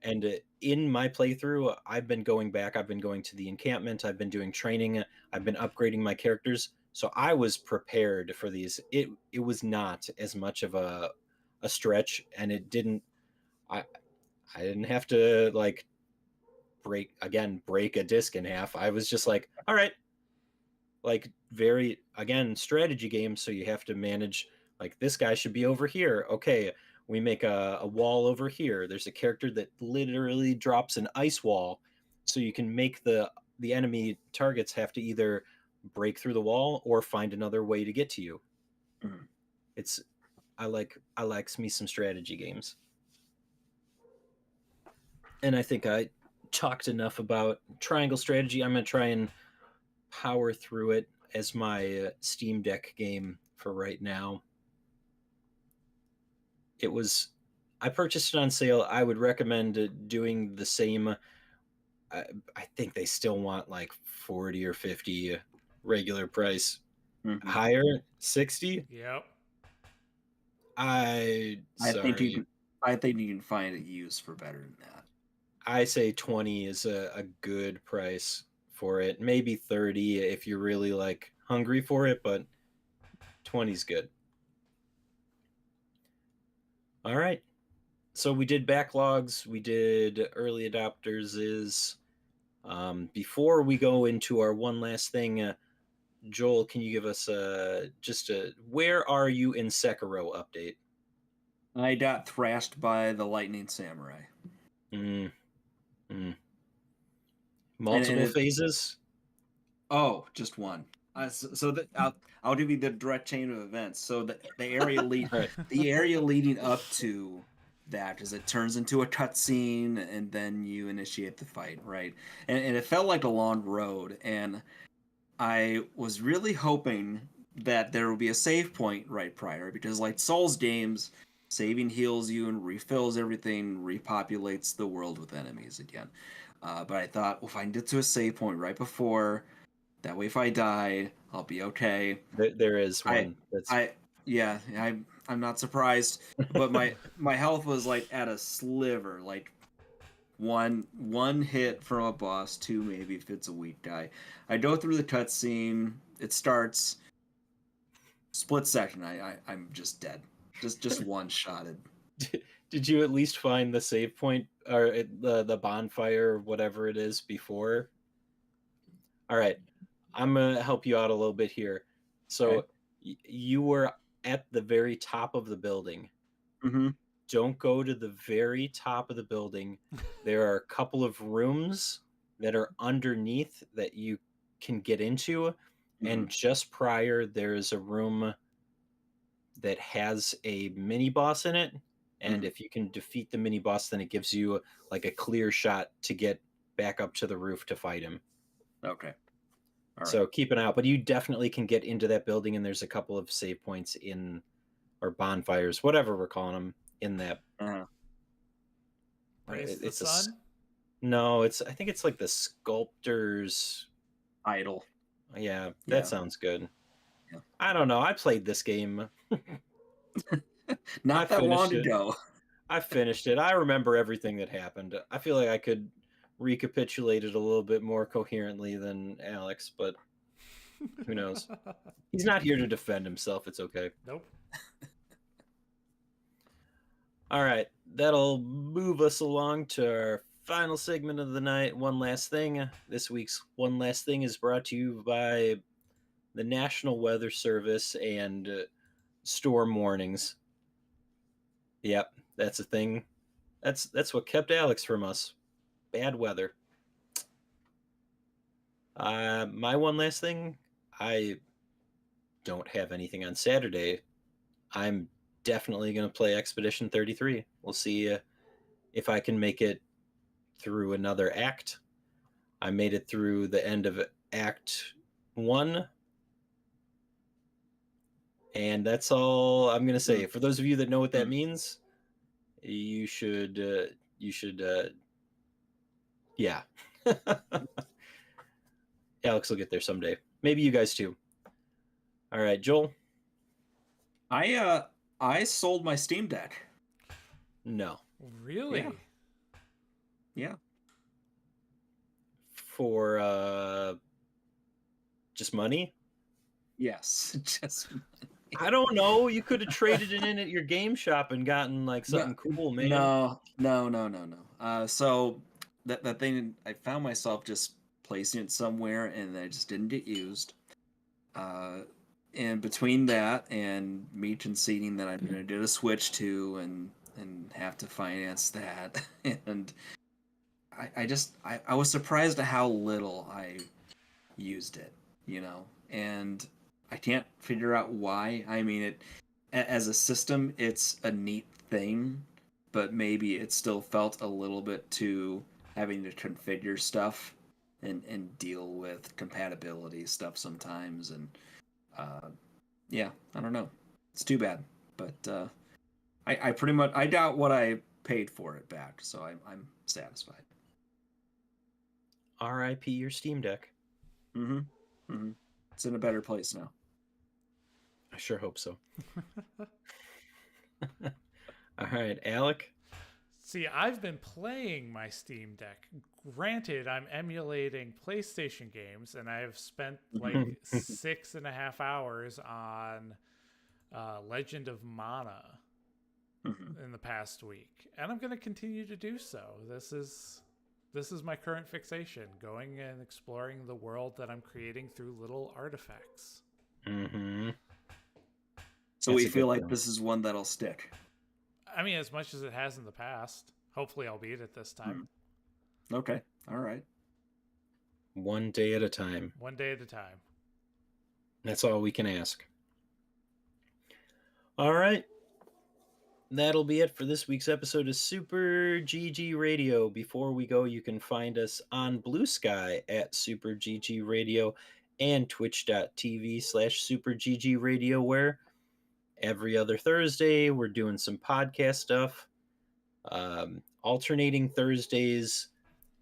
And in my playthrough, I've been going back, I've been going to the encampment, I've been doing training, I've been upgrading my characters. So I was prepared for these. It was not as much of a stretch, and it didn't I I didn't have to like break a disc in half. I was just like, all right, like very again strategy game, so you have to manage like this guy should be over here. Okay, we make a wall over here. There's a character that literally drops an ice wall, so you can make the enemy targets have to either break through the wall or find another way to get to you. Mhm. It's I like me some strategy games. And I think I talked enough about Triangle Strategy. I'm going to try and power through it as my Steam Deck game for right now. I purchased it on sale. I would recommend doing the same. I think they still want like 40 or 50 regular price. Mhm. Higher, 60. Yep. I think Sorry. I think you can find it used for better than that. I say 20 is a good price for it. Maybe 30 if you're really like hungry for it, but 20 is good. All right. So we did backlogs, we did early adopters is before we go into our one last thing, Joel, can you give us just a where are you in Sekiro update? I got thrashed by the Lightning Samurai. Mm, mm. Multiple it- phases? Oh, just one. I'll give you the direct chain of events. So the area Right. the area leading up to that is it turns into a cutscene and then you initiate the fight, right? And it felt like a long road, and I was really hoping that there would be a save point right prior, because like Souls games, saving heals you and refills everything, repopulates the world with enemies again. But I thought, well, if I can get to a save point right before, that way if I die, I'll be okay. There is I- one that's I'm not surprised, but my health was like at a sliver, like one hit from a boss, two maybe if it's a weak guy. I go through the cutscene, it starts, split second, I'm just dead, just one shotted. Did you at least find the save point or the bonfire or whatever it is before? All right, I'm gonna help you out a little bit here. So Okay. you were at the very top of the building. Mm-hmm. Don't go to the very top of the building. There are a couple of rooms that are underneath that you can get into, and just prior there's a room that has a mini boss in it. and if you can defeat the mini boss, then it gives you like a clear shot to get back up to the roof to fight him. Okay. All right. So keep an eye out, but you definitely can get into that building, and there's a couple of save points in, or bonfires, whatever we're calling them, in that. Uh-huh. Praise the It's sun. no, I think it's like the sculptor's. Idol. Yeah, that Yeah. sounds good. Yeah. I don't know. I played this game. Not I that long finished it. ago. I finished it. I remember everything that happened. I feel like I could recapitulate it a little bit more coherently than Alex, but who knows? He's not here to defend himself. It's okay. Nope. All right. That'll move us along to our final segment of the night. One last thing. This week's One Last Thing is brought to you by the National Weather Service and storm warnings. Yep, that's a thing. That's what kept Alex from us. Bad weather. My one last thing, I don't have anything on Saturday. I'm definitely going to play Expedition 33. We'll see if I can make it through another act. I made it through the end of Act 1. And that's all I'm going to say. For those of you that know what that means, you should yeah. Alex will get there someday. Maybe you guys too. All right, Joel? I sold my Steam Deck. No. Really? Yeah. For just money? Yes. Just I don't know. You could have traded it in at your game shop and gotten like something cool, man. No. So that thing, I found myself just placing it somewhere, and I just didn't get used. And between that and me conceding that I'm going to do a Switch to and have to finance that, and I was surprised at how little I used it, and I can't figure out why. I mean, it as a system, it's a neat thing, but maybe it still felt a little bit too having to configure stuff and deal with compatibility stuff sometimes, and yeah, I don't know. It's too bad, but I pretty much I doubt what I paid for it back, so I'm satisfied. R.I.P. your Steam Deck. It's in a better place now. I sure hope so. All right, Alec. See, I've been playing my Steam Deck. Granted, I'm emulating PlayStation games, and I've spent like 6.5 hours on Legend of Mana in the past week, and I'm going to continue to do so. This is my current fixation: going and exploring the world that I'm creating through little artifacts. So we feel like this is one that'll stick. I mean, as much as it has in the past. Hopefully, I'll beat it this time. Okay. All right. One day at a time. One day at a time. That's all we can ask. All right. That'll be it for this week's episode of Super GG Radio. Before we go, you can find us on Blue Sky at Super GG Radio and twitch.tv/Super GG Radio, where every other Thursday we're doing some podcast stuff. Alternating Thursdays,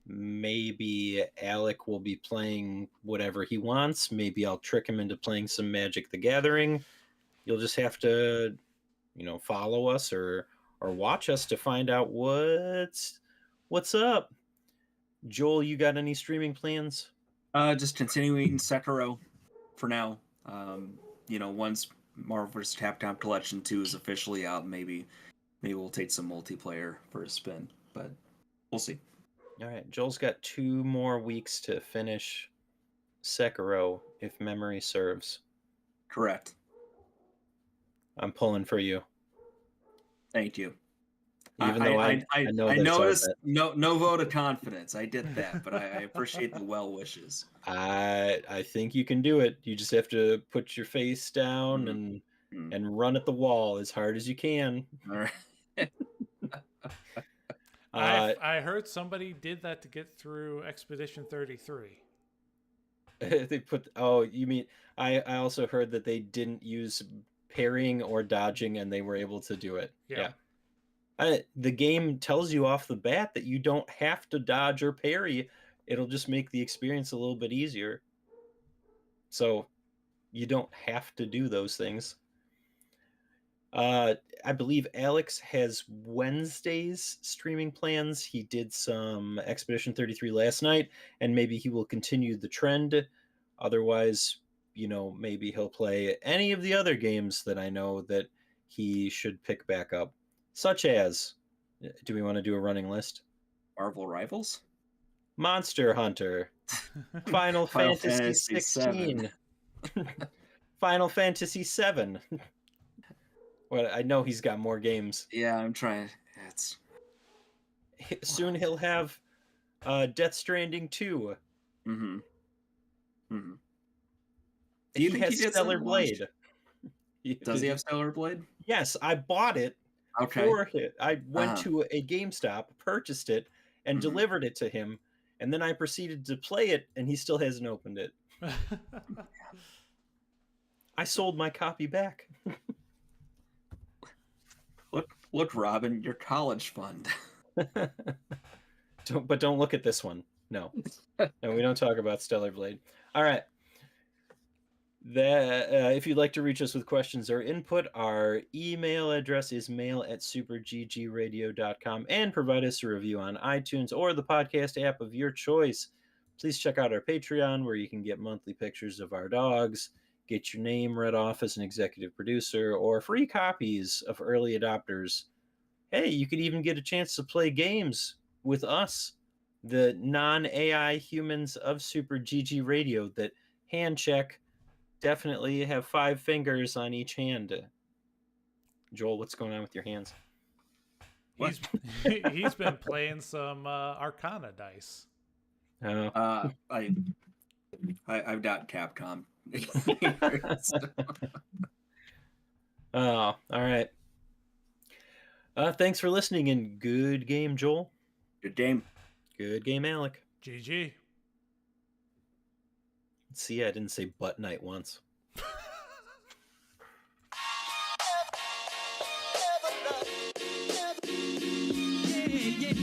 maybe Alec will be playing whatever he wants. Maybe I'll trick him into playing some Magic the Gathering. You'll just have to, follow us or watch us to find out what's up. Joel, you got any streaming plans? Just continuing Sekiro for now. Once Marvel vs. Capcom Collection 2 is officially out, maybe we'll take some multiplayer for a spin, but we'll see. All right, Joel's got 2 more weeks to finish Sekiro, if memory serves. Correct. I'm pulling for you. Thank you. Even though I know I that noticed no vote of confidence. I did that, but I appreciate the well wishes. I think you can do it. You just have to put your face down and run at the wall as hard as you can. All right. I heard somebody did that to get through Expedition 33. They put. Oh, you mean I also heard that they didn't use parrying or dodging, and they were able to do it. Yeah. The game tells you off the bat that you don't have to dodge or parry. It'll just make the experience a little bit easier. So you don't have to do those things. I believe Alex has Wednesdays streaming plans. He did some Expedition 33 last night, and maybe he will continue the trend. Otherwise, maybe he'll play any of the other games that I know that he should pick back up. Such as, do we want to do a running list? Marvel Rivals? Monster Hunter, Final Fantasy 16, Final Fantasy 7. Well, I know he's got more games. Yeah, I'm trying. Soon he'll have Death Stranding 2. Mm-hmm. Mm-hmm. He has Stellar Blade. Does he have Stellar Blade? Yes, I bought it. Okay. For it. I went to a GameStop, purchased it, and delivered it to him. And then I proceeded to play it, and he still hasn't opened it. I sold my copy back. Look, Robin, your college fund. Don't look at this one. No, we don't talk about Stellar Blade. All right. If you'd like to reach us with questions or input, our email address is mail@superggradio.com, and provide us a review on iTunes or the podcast app of your choice. Please check out our Patreon, where you can get monthly pictures of our dogs, get your name read off as an executive producer, or free copies of Early Adopters. Hey, you could even get a chance to play games with us, the non-AI humans of Super GG Radio that hand check. Definitely have 5 fingers on each hand. Joel, what's going on with your hands? He's been playing some Arcana dice. Oh. I've got Capcom. Oh, all right. Thanks for listening, and good game, Joel. Good game. Good game, Alec. GG. See, I didn't say butt night once. Yeah, yeah.